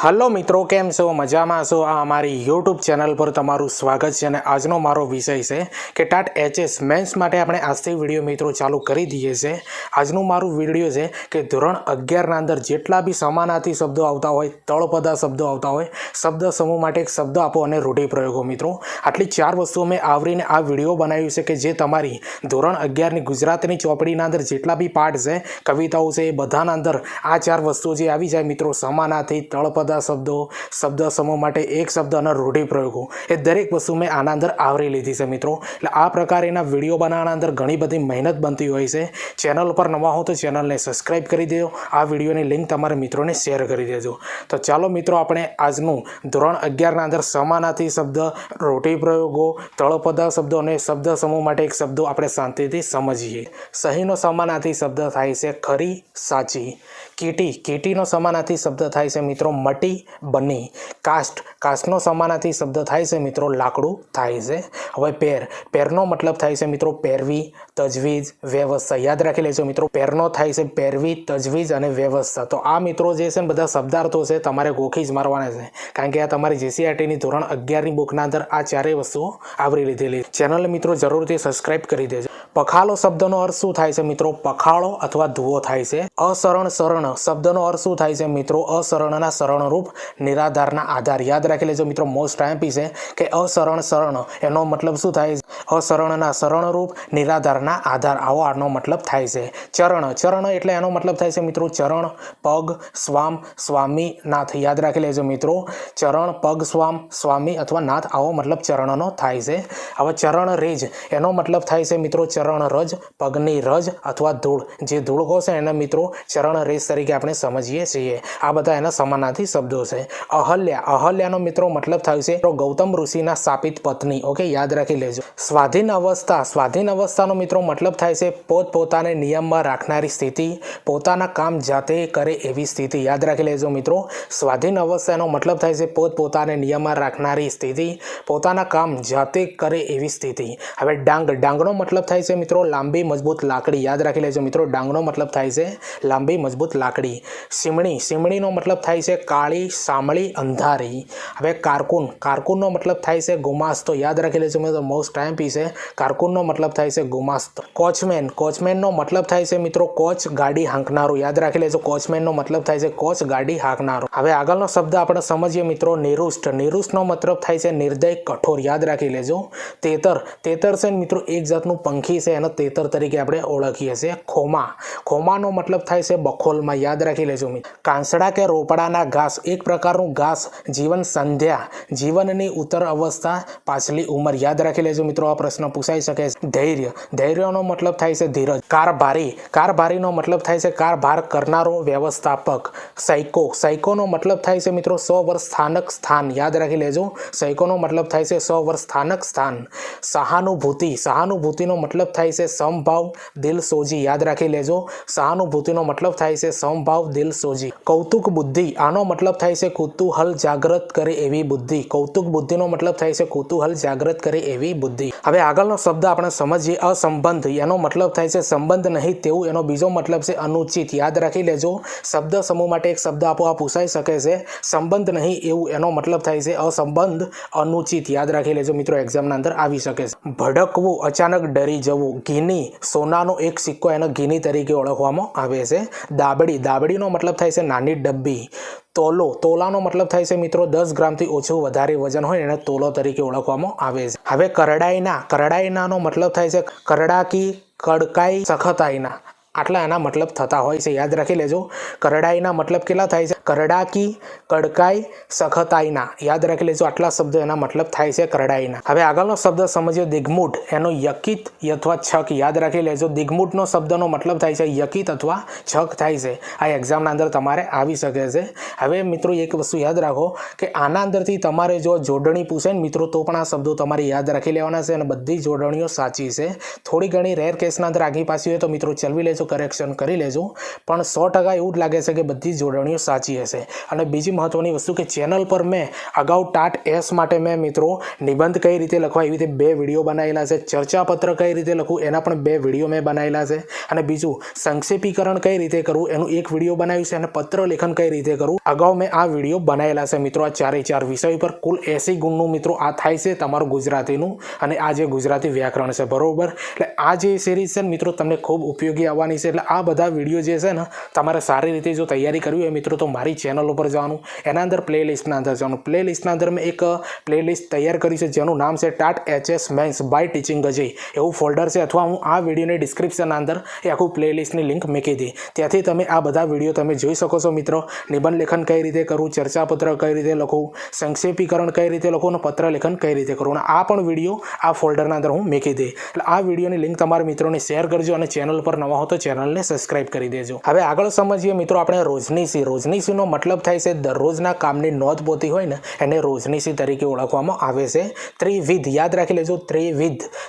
Hello મિત્રો, કેમ છો? મજામાં છો? આ અમારી યુટ્યુબ ચેનલ પર તમારું સ્વાગત છે અને આજનો મારો વિષય છે કે ટાટ એચએસ મેન્સ માટે આપણે આજથી વિડીયો મિત્રો ચાલુ કરી દઈએ છીએ। આજનું મારું વિડીયો છે કે ધોરણ 11ના અંદર જેટલા બી સમાનાર્થી શબ્દો આવતા હોય, તળપદા શબ્દો આવતા હોય, શબ્દ સમૂહ માટે એક શબ્દ આપો અને રૂઢિપ્રયોગો મિત્રો, આટલી 4 વસ્તુઓ મેં આવરીને આ વિડીયો બનાવ્યું છે કે જે તમારી ધોરણ 11ની ગુજરાતની ચોપડીના અંદર જેટલા બી પાઠ છે, કવિતાઓ છે, એ બધાના અંદર આ 4 વસ્તુઓ જે આવી જાય મિત્રો, સમાનાર્થી, તળપદા શબ્દો, શબ્દ સમૂહ માટે એક શબ્દ અને રૂઢિપ્રયોગો, એ દરેક વસ્તુ મેં આના અંદર આવરી લીધી છે મિત્રો। એટલે આ પ્રકારના વિડીયો બનાવવાના અંદર ઘણી બધી મહેનત બનતી હોય છે। ચેનલ પર નવા હો તો ચેનલને સબસ્ક્રાઇબ કરી દેજો, આ વિડીયોની લિંક તમારા મિત્રોને શેર કરી દેજો। તો ચાલો મિત્રો, આપણે આજનું ધોરણ 11ના અંદર સમાનાર્થી શબ્દ, રૂઢિપ્રયોગો, તળપદા શબ્દો અને શબ્દ સમૂહ માટે એક શબ્દો આપણે શાંતિથી સમજીએ। સહીનો સમાનાર્થી શબ્દ થાય છે ખરી, સાચી। કીટી, કીટીનો સમાનાર્થી શબ્દ થાય છે મિત્રો મટી, બની। કાસ્ટ, કાસ્ટનો સમાનાર્થી શબ્દ થાય છે મિત્રો લાકડું થાય છે। હવે પેર, પેરનો મતલબ થાય છે મિત્રો પેરવી, તજવીજ, વ્યવસ્થા। યાદ રાખી લેજો મિત્રો, પેરનો થાય છે પેરવી, તજવીજ અને વ્યવસ્થા। તો આ મિત્રો જે છે ને બધા શબ્દાર્થો છે તમારે ગોખી જ મારવાના છે, કારણ કે આ તમારી જીસીઆરટીની ધોરણ 11ની બુકના અંદર આ ચારેય વસ્તુઓ આવરી લીધેલી। ચેનલ મિત્રો જરૂરથી સબસ્ક્રાઇબ કરી દેજો। પખાલો શબ્દનો અર્થ શું થાય છે મિત્રો? પખાળો અથવા ધુઓ થાય છે। અસરણ, શરણ શબ્દનો અર્થ શું થાય છે મિત્રો? અસરણના શરણરૂપ, નિરાધારના આધાર। યાદ રાખી લેજો મિત્રો, મોસ્ટ આઈએમપી છે કે અસરણ, શરણ એનો મતલબ શું થાય? અસરણના શરણરૂપ, નિરાધારના આધાર, આવો આનો મતલબ થાય છે। ચરણ, ચરણ એટલે એનો મતલબ થાય છે મિત્રો ચરણ, પગ, સ્વામ, સ્વામી, નાથ। યાદ રાખી લેજો મિત્રો, ચરણ, પગ, સ્વામ, સ્વામી અથવા નાથ, આવો મતલબ ચરણનો થાય છે। હવે ચરણ રેજ, એનો મતલબ થાય છે મિત્રો ચરણ રજ, પગની રજ અથવા ધૂળ, જે ધૂળ હશે એને મિત્રો ચરણ રેજ તરીકે આપણે સમજીએ છીએ। આ બધા એના સમાનાર્થી શબ્દો છે। અહલ્યા, અહલ્યાનો મિત્રો મતલબ થાય છે ગૌતમ ઋષિના શાપિત પત્ની। ઓકે, યાદ રાખી લેજો। સ્વાધીન અવસ્થા, સ્વાધીન અવસ્થાનો મિત્રો મતલબ થાય છે પોતપોતાને નિયમમાં રાખનારી સ્થિતિ, પોતાના કામ જાતે કરે એવી સ્થિતિ। યાદ રાખી લેજો મિત્રો, સ્વાધીન અવસ્થાનો મતલબ થાય છે પોતપોતાને નિયમમાં રાખનારી સ્થિતિ, પોતાના કામ જાતે કરે એવી સ્થિતિ। હવે ડાંગ, ડાંગનો મતલબ થાય છે મિત્રો લાંબી મજબૂત લાકડી। યાદ રાખી લેજો મિત્રો, ડાંગનો મતલબ થાય છે લાંબી મજબૂત લાકડી। સીમણી, સીમણીનો મતલબ થાય છે કાળી, સામળી, અંધારી। હવે કારકુન, કારકુનનો મતલબ થાય છે ગુમાસ્તો। યાદ રાખી લેજો મિત્રો, મોસ્ટ ટાઈમપી છે, કારકુનનો મતલબ થાય છે ગુમાસ્તો। કોચમેન, કોચમેનનો મતલબ થાય છે મિત્રો કોચ, ગાડી હાંકનારો। યાદ રાખી લેજો, કોચમેનનો મતલબ થાય છે કોચ, ગાડી હાંકનારો। હવે આગળનો શબ્દ આપણે સમજીએ મિત્રો નિરુષ્ટ, નિરુષ્ટનો મતલબ થાય છે નિર્દય, કઠોર। યાદ રાખી લેજો। તેતર, તેતર છે મિત્રો એક જાતનું પંખી છે, એને તેતર તરીકે આપણે ઓળખીએ છીએ। ખોમા, ખોમાનો મતલબ થાય છે બખોલમાં। યાદ રાખી લેજો મિત્રો। કાંસડા કે રોપડાના ઘાસ, એક પ્રકારનું ઘાસ, જીવન સંધ્યા, જીવનની ઉત્તર અવસ્થા, પાછલી ઉંમર। યાદ રાખી લેજો મિત્રો, આ પ્રશ્ન પૂછાઈ શકે છે। ધૈર્ય, ધૈર્યનો મતલબ થાય છે ધીરજ। કારભારી, કારભારીનો મતલબ થાય છે કારભાર કરનારો, વ્યવસ્થાપક। સાયકો, સાયકોનો મતલબ થાય છે મિત્રો 100 વર્ષ સ્થાનક, સ્થાન। યાદ રાખી લેજો, સાયકોનો મતલબ થાય છે 100 વર્ષ સ્થાનક, સ્થાન। સહાનુભૂતિ, સહાનુભૂતિનો મતલબ થાય છે સમભાવ, દિલ સોજી। યાદ રાખી લેજો, સહાનુભૂતિનો મતલબ થાય છે સમભાવ, દિલ સોજી। કૌતુક બુદ્ધિ, આનો મતલબ થાય છે કુતૂહલ જાગૃત કરે એવી બુદ્ધિ। કૌતુક બુદ્ધિનો મતલબ થાય છે કુતૂહલ જાગૃત કરે એવી બુદ્ધિ। હવે આગળનો શબ્દ આપણે સમજીએ અસંબંધ, એનો મતલબ થાય છે સંબંધ નહીં તેવું, એનો બીજો મતલબ છે અનુચિત। યાદ રાખી લેજો, શબ્દ સમૂહ માટે એક શબ્દ આપો, આ પૂછાઈ શકે છે। સંબંધ નહીં એવું, એનો મતલબ થાય છે અસંબંધ, અનુચિત। યાદ રાખી લેજો મિત્રો, એક્ઝામના અંદર આવી શકે છે। ભડકવું, અચાનક ડરી જવું। ઘીની, સોનાનો એક સિક્કો, એને ઘીની તરીકે ઓળખવામાં આવે છે। દાબડી, દાબડીનો મતલબ થાય છે નાની ડબ્બી। તોલો, તોલાનો મતલબ થાય છે મિત્રો 10 ગ્રામથી ઓછું વધારે વજન હોય એને તોલો તરીકે ઓળખવામાં આવે છે। હવે કરડાઈના, કરડાઈનાનો મતલબ થાય છે કરડાકી, કડકાઈ, સખતાઈના, આટલા એના મતલબ થતા હોય છે। યાદ રાખી લેજો, કરડાઈના મતલબ કેટલા થાય છે? કરડાકી, કડકાઈ, સખતાઈના। યાદ રાખી લેજો, આટલા શબ્દો એના મતલબ થાય છે કરડાઈના। હવે આગળનો શબ્દ સમજીએ દિગ્મૂઢ, એનો યકિત અથવા છક। યાદ રાખી લેજો, દિગ્મૂઢનો શબ્દનો મતલબ થાય છે યકિત અથવા છક થાય છે। આ એક્ઝામના અંદર તમારે આવી શકે છે। હવે મિત્રો એક વસ્તુ યાદ રાખો કે આના અંદરથી તમારે જો જોડણી પૂછે ને મિત્રો, તો પણ આ શબ્દો તમારે યાદ રાખી લેવાના છે અને બધી જોડણીઓ સાચી છે। થોડી ઘણી રેર કેસના અંદર આગી પાછી હોય તો મિત્રો ચલવી લેજો, કરેક્શન કરી લેજો, પણ 100% એવું જ લાગે છે કે બધી જોડણીઓ સાચી પહોંચી હશે। અને બીજી મહત્વની વસ્તુ કે ચેનલ પર મેં અગાઉ ટાટ એસ માટે મેં મિત્રો નિબંધ કઈ રીતે લખવા એવી રીતે 2 વિડીયો બનાવેલા છે, ચર્ચાપત્ર કઈ રીતે લખવું એના પણ 2 વિડીયો મેં બનાવેલા છે, અને બીજું સંક્ષેપીકરણ કઈ રીતે કરવું એનું એક વિડીયો બનાવ્યું છે, અને પત્ર લેખન કઈ રીતે કરવું અગાઉ મેં આ વિડીયો બનાવેલા છે મિત્રો। આ 4 વિષય પર કુલ 80 ગુણનું મિત્રો આ થાય છે તમારું ગુજરાતીનું, અને આ જે ગુજરાતી વ્યાકરણ છે બરોબર। એટલે આ જે સિરીઝ છે મિત્રો તમને ખૂબ ઉપયોગી આવવાની છે। એટલે આ બધા વિડીયો જે છે ને તમારે સારી રીતે જો તૈયારી કરવી હોય મિત્રો તો મારી ચેનલ ઉપર જવાનું, એના અંદર પ્લેલિસ્ટના અંદર જવાનું। પ્લેલિસ્ટના અંદર મેં એક પ્લેલિસ્ટ તૈયાર કરી છે જેનું નામ છે TAT HS mains by teaching Ajay એવું ફોલ્ડર છે, અથવા હું આ વિડીયોની ડિસ્ક્રિપ્શનના અંદર એ આખું પ્લેલિસ્ટની લિંક મૂકી દી, ત્યાંથી તમે આ બધા વિડીયો તમે જોઈ શકો છો મિત્રો। નિબંધ લેખન કઈ રીતે કરવું, ચર્ચાપત્ર કઈ રીતે લખવું, સંક્ષેપીકરણ કઈ રીતે લખવું, અને પત્ર લેખન કઈ રીતે કરવું, અને આ પણ વિડીયો આ ફોલ્ડરના અંદર હું મૂકી દઈ। એટલે આ વિડીયોની લિંક તમારા મિત્રોને શેર કરજો, અને ચેનલ પર નવા હો તો ચેનલને સબસ્ક્રાઇબ કરી દેજો। હવે આગળ સમજીએ મિત્રો આપણે રોજનીશી। રોજનીશીનો મતલબ થાય છે દરરોજના કામની નોંધ પોતી હોય ને એને રોજનીશી તરીકે ઓળખવામાં આવે છે। ત્રિવિધ યાદ રાખી લેજો,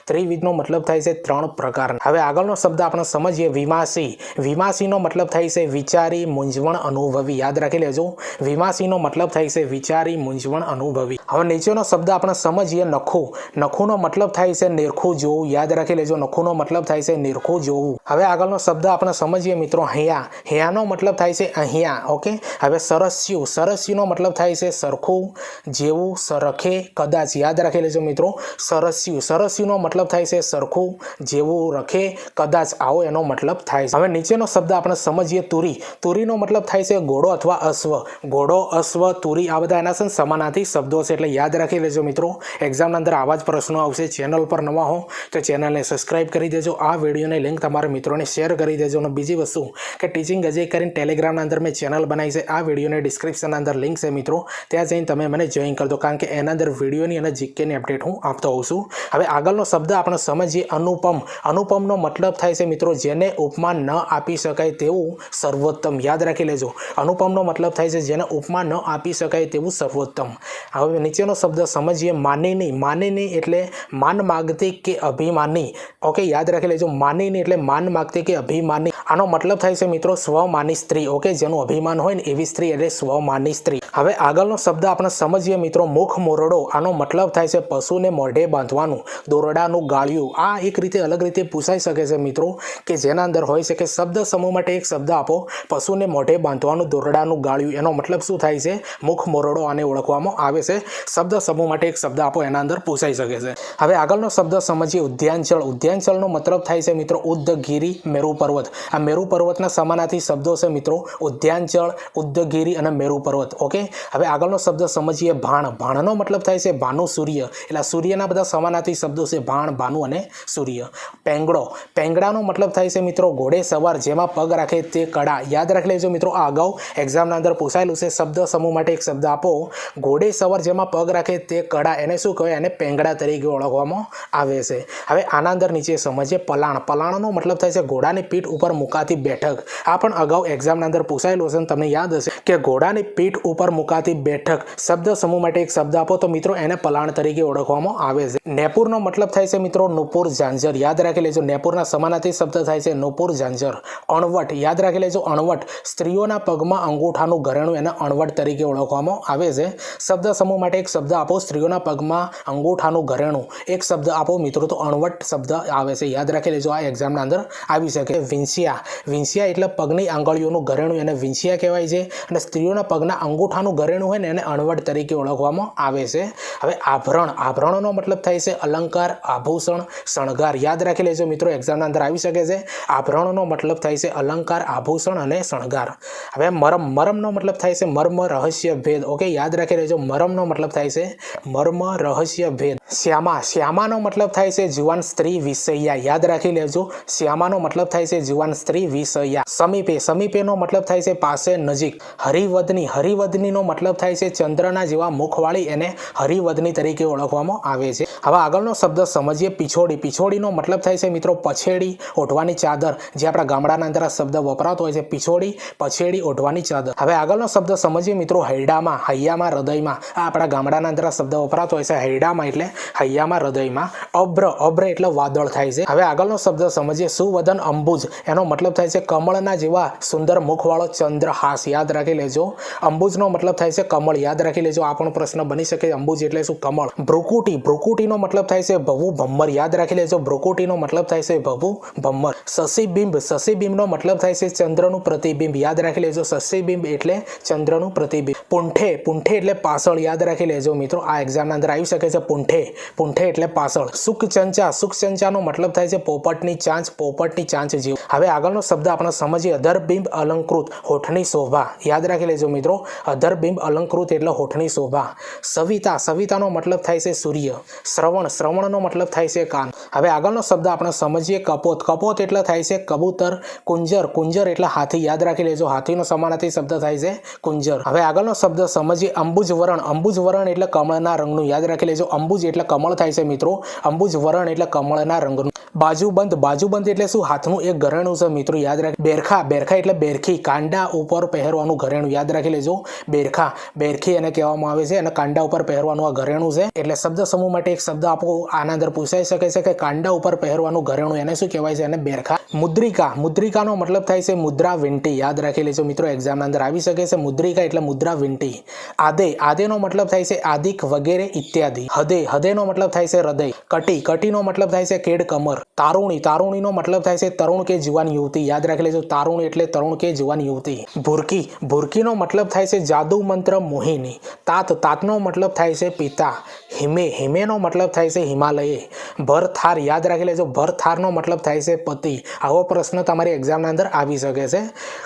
ત્રિવિધનો મતલબ થાય છે 3 પ્રકારના। હવે આગળનો શબ્દ આપણે સમજીએ વિમાસી। વિમાસીનો મતલબ થાય છે વિચારી, મૂંઝવણ અનુભવી, યાદ રાખી લેજો। વિમાસીનો મતલબ થાય છે વિચારી, મૂંઝવણ અનુભવી। હવે નીચેનો શબ્દ આપણે સમજીએ નખું। નખુંનો મતલબ થાય છે નિરખું જોવું, યાદ રાખી લેજો, નખુંનો મતલબ થાય છે નિરખું જોવું। હવે આગળનો શબ્દ આપણે સમજીએ મિત્રો હૈયા। હૈયાનો મતલબ થાય છે અહીંયા, ઓકે। હવે સરસ્યું। સરસ્યુંનો મતલબ થાય છે સરખું, જેવું, સરખે, કદાચ, યાદ રાખી લેજો મિત્રો સરસ્યું। સરસ્યુંનો મતલબ થાય છે સરખું, જેવું, રખે, કદાચ, આવો એનો મતલબ થાય છે। હવે નીચેનો શબ્દ આપણે સમજીએ તુરી। તુરીનો મતલબ થાય છે ઘોડો અથવા અશ્વ। ઘોડો, અશ્વ, તુરી આ બધા એના છે સમાનાર્થી શબ્દો છે, એટલે યાદ રાખી લેજો મિત્રો। એક્ઝામના અંદર આવા જ પ્રશ્નો આવશે। ચેનલ પર નવા હો તો ચેનલને સબસ્ક્રાઇબ કરી દેજો, આ વિડીયોની લિંક તમારા મિત્રોને શેર કરી દેજો। અને બીજી વસ્તુ કે ટીચિંગ અજય કરીને ટેલિગ્રામના અંદર મેં ચેનલ બનાવી છે, આ વિડીયોની ડિસ્ક્રિપ્શનના અંદર લિંક છે મિત્રો, ત્યાં જઈને તમે મને જોઈન કરી દો, કારણ કે એના અંદર વિડીયોની અને જીકેની અપડેટ હું આપતો હોઉં છું। હવે આગળનો શબ્દ આપણે સમજીએ અનુપમ। અનુપમનો મતલબ થાય છે મિત્રો જેને ઉપમા ન આપી શકાય તેવું સર્વોત્તમ, યાદ રાખી લેજો। અનુપમનો મતલબ થાય છે જેને ઉપમા ન આપી શકાય તેવું સર્વોત્તમ। હવે નીચેનો શબ્દ સમજીએ માનીની। માનીની એટલે માન માગતી કે અભિમાની, ઓકે, યાદ રાખી લેજો। માનીની એટલે માન માગતી કે અભિમાની। આનો મતલબ થાય છે મિત્રો સ્વમાની સ્ત્રી, ઓકે, જેનું અભિમાન હોય ને એવી સ્ત્રી એટલે સ્વમાની સ્ત્રી। હવે આગળનો શબ્દ આપણે સમજીએ મિત્રો મુખ મોરડો। આનો મતલબ થાય છે પશુને મોઢે બાંધવાનું, દોરડાનું ગાળિયું। આ એક રીતે અલગ રીતે પૂછાઈ શકે છે મિત્રો, કે જેના અંદર હોય છે કે શબ્દ સમૂહ માટે એક શબ્દ આપો, પશુને મોઢે બાંધવાનું, દોરડાનું ગાળિયું, એનો મતલબ શું થાય છે મુખ મોરડો આને ઓળખવામાં આવે છે। શબ્દ સમૂહ માટે એક શબ્દ આપો એના અંદર પૂછાઈ શકે છે। હવે આગળનો શબ્દ સમજીએ ઉદ્યાંચળ। ઉદ્યાંચળનો મતલબ થાય છે મિત્રો ઉદ્દગીરી, મેરુ પર્વત। આ મેરુ પર્વતના સમાનાર્થી શબ્દો છે મિત્રો ઉદ્યાંચળ, ઉદ્દગીરી અને મેરુ પર્વત, ઓકે। હવે આગળનો શબ્દ સમજીએ ભાણ। ભાણનો મતલબ થાય છે ભાનુ, સૂર્ય, એટલે સૂર્યના બધા સમાનાર્થી શબ્દો છે ભાણ, ભાનુ અને સૂર્ય। પેંગડો। પેંગડાનો મતલબ થાય છે મિત્રો ઘોડે સવાર, જેમાં પગ રાખે તે કડા, યાદ રાખી લેજો મિત્રો, આ અગાઉ એક્ઝામના અંદર પૂછાયેલું છે। શબ્દ સમૂહ માટે એક શબ્દ આપો, ઘોડે સવાર જેમાં પગ રાખે તે કડા, એને શું કહેવાય, એને પેંગડા તરીકે ઓળખવામાં આવે છે। હવે આના અંદર નીચે સમજીએ પલાણ। પલાણનો મતલબ થાય છે ઘોડાની પીઠ ઉપર મુકાતી બેઠક। આ પણ અગાઉ એક્ઝામના અંદર પૂછાયેલું છે, તમને યાદ હશે કે ઘોડાની પીઠ ઉપર મુકાતી બેઠક। શબ્દ સમૂહ માટે એક શબ્દ આપો તો મિત્રો એને પલાણ તરીકે ઓળખવામાં આવે છે। નેપુરનો મતલબ થાય છે મિત્રો નુપુર, ઝાંઝર, યાદ રાખી લેજો। નેપુરના સમાનાર્થી શબ્દ થાય છે નુપુર, ઝાંઝર। અણવટ, યાદ રાખી લેજો, અણવટ, સ્ત્રીઓના પગમાં અંગૂઠાનું ઘરેણું, એને અણવટ તરીકે ઓળખવામાં આવે છે। શબ્દ સમૂહ માટે એક શબ્દ આપો, સ્ત્રીઓના પગમાં અંગૂઠાનું ઘરેણું, એક શબ્દ આપો મિત્રો તો અણવટ શબ્દ આવે છે, યાદ રાખી લેજો, આ એક્ઝામના અંદર આવી શકે। વિંછિયા। વિંછિયા એટલે પગની આંગળીઓનું ઘરેણું, એને વિંછિયા કહેવાય છે, અને સ્ત્રીઓના પગના અંગૂઠાનું ઘરેણું હોય ને એને અણવટ તરીકે ઓળખવામાં આવે છે। હવે આભરણ। આભરણનો મતલબ થાય છે અલંકાર, આભૂષણ, શણગાર, યાદ રાખી લેજો મિત્રો, એક્ઝામના અંદર આવી શકે છે। આભરણનો મતલબ થાય છે અલંકાર, આભૂષણ અને શણગાર। હવે મરમ। મરમનો મતલબ થાય છે મર્મ, રહસ્ય, ભેદ, ઓકે, યાદ રાખી લેજો, મરમનો મતલબ થાય છે મર્મ, રહસ્ય, ભેદ। શ્યામા। શ્યામાનો મતલબ થાય છે જુવાન સ્ત્રી, વિષયા, યાદ રાખી લેજો, શ્યામાનો મતલબ થાય છે જુવાન સ્ત્રી, વિષયા। સમીપે। સમીપેનો મતલબ થાય છે પાસે, નજીક। હરિવદની। હરિવદનીનો પિછોડીનો મતલબ થાય છે ચંદ્રના જેવા મુખવાળી એને હરિવદની તરીકે ઓળખવામાં આવે છે। હવે આગળનો શબ્દ સમજીએ પિછોડી। પિછોડીનો મતલબ થાય છે મિત્રો પછેડી, ઓઢવાની ચાદર, જે આપણા ગામડાના અંદર આ શબ્દ વપરાતો હોય છે, પિછોડી, પછેડી, ઓઢવાની ચાદર। હવે આગળનો શબ્દ સમજીએ મિત્રો હૈડામાં, હૈયામાં, હૃદયમાં, આ આપણા ગામડાના અંદર આ શબ્દ વપરાતો હોય છે, હૈડામાં એટલે હૈયામાં, હૃદયમાં। અભ્ર, અભ્ર એટલે વાદળ થાય છે। હવે આગળનો શબ્દ સમજીએ સુવદન અંબુજ, એનો મતલબ થાય છે કમળના જેવા સુંદર મુખવાળો ચંદ્રહાસ, યાદ રાખી લેજો। અંબુજનો મતલબ થાય છે કમળ, યાદ રાખી લેજો, આ પણ પ્રશ્ન બની શકે, અંબુજ એટલે શું? કમળ। ભ્રુકુટી, ભ્રુકુટીનો મતલબ થાય છે ભવું ભમ્મર, યાદ રાખી લેજો, ભ્રુકુટીનો મતલબ થાય છે ભવું ભમ્મર। શશીબિંબ, શશીબિંબનો મતલબ થાય છે ચંદ્રનું પ્રતિબિંબ, યાદ રાખી લેજો, શશીબિંબ એટલે ચંદ્રનું પ્રતિબિંબ। પૂંઠે, પૂંઠે એટલે પાછળ, યાદ રાખી લેજો મિત્રો, આ એક્ઝામના અંદર આવી શકે છે પૂંઠે, પૂંઠે એટલે પાછળ। સુકચંચા, સુકચંચાનો મતલબ થાય છે પોપટની ચાંચ, પોપટની ચાંચ જેવું। હવે આગળનો શબ્દ આપણે સમજીએ અધરબિંબ અલંકૃત, હોઠની શોભા, યાદ રાખી લેજો મિત્રો, અધરબિંબ અલંકૃત એટલે હોઠની શોભા। સવિતા, સવિતાનો મતલબ થાય છે સૂર્ય। શ્રવણ, શ્રવણનો મતલબ થાય છે કાન। હવે આગળનો શબ્દ આપણે સમજીએ કપોત, કપોત એટલે થાય છે કબૂતર। કુંજર, કુંજર એટલે હાથી, યાદ રાખી લેજો, હાથીનો સમાનાર્થી શબ્દ થાય છે કુંજર। હવે આગળનો શબ્દ સમજીએ અંબુજવરણ, અંબુજવરણ એટલે કમળના રંગનું, યાદ રાખી લેજો, અંબુજ એટલે કમળ થાય છે મિત્રો, અંબુજવરણ એટલે કમળના રંગનું। બાજુબંધ, બાજુબંધ એટલે શું? હાથનું એક ઘરેણું છે મિત્રો, યાદ રાખી। બેરખા, બેરખા એટલે બેરખી, કાંડા ઉપર પહેરવાનું ઘરેણું, યાદ રાખી લેજો, બેરખા, બેરખી એને કહેવામાં આવે છે અને કાંડા ઉપર પહેરવાનું આ ઘરેણું છે। એટલે શબ્દ સમૂહ માટે એક શબ્દ આપો, આના અંદર પૂછાઈ શકે છે કે કાંડા ઉપર પહેરવાનું ઘરેણું, એને શું કહેવાય છે? એને બેરખા। મુદ્રિકા, મુદ્રિકાનો મતલબ થાય છે મુદ્રા વીંટી, યાદ રાખી લેજો મિત્રો, એક્ઝામના અંદર આવી શકે છે, મુદ્રિકા એટલે મુદ્રા વીંટી। આદે, આદેનો મતલબ થાય છે આદિક વગેરે ઇત્યાદિ। હદે, હદેનો મતલબ થાય છે હૃદય। કટી, કટીનો મતલબ થાય છે કેડ કમર। તારુણી, તારુણીનો મતલબ થાય છે તરુણ કે જુવાન યુવતી, યાદ રાખી લેજો, તારુણી એટલે તરુણ કે જુવાન યુવતી। ભૂરકી, ભૂરકીનો મતલબ થાય છે જાદુ મંત્ર મોહિની। તાત, તાતનો મતલબ થાય છે પિતા। હિમે, હિમેનો મતલબ થાય છે હિમાલયે। ભરથાર, યાદ રાખી લેજો, ભરથારનો મતલબ થાય છે પતિ। આવો પ્રશ્ન તમારી એક્ઝામના અંદર આવી શકે છે।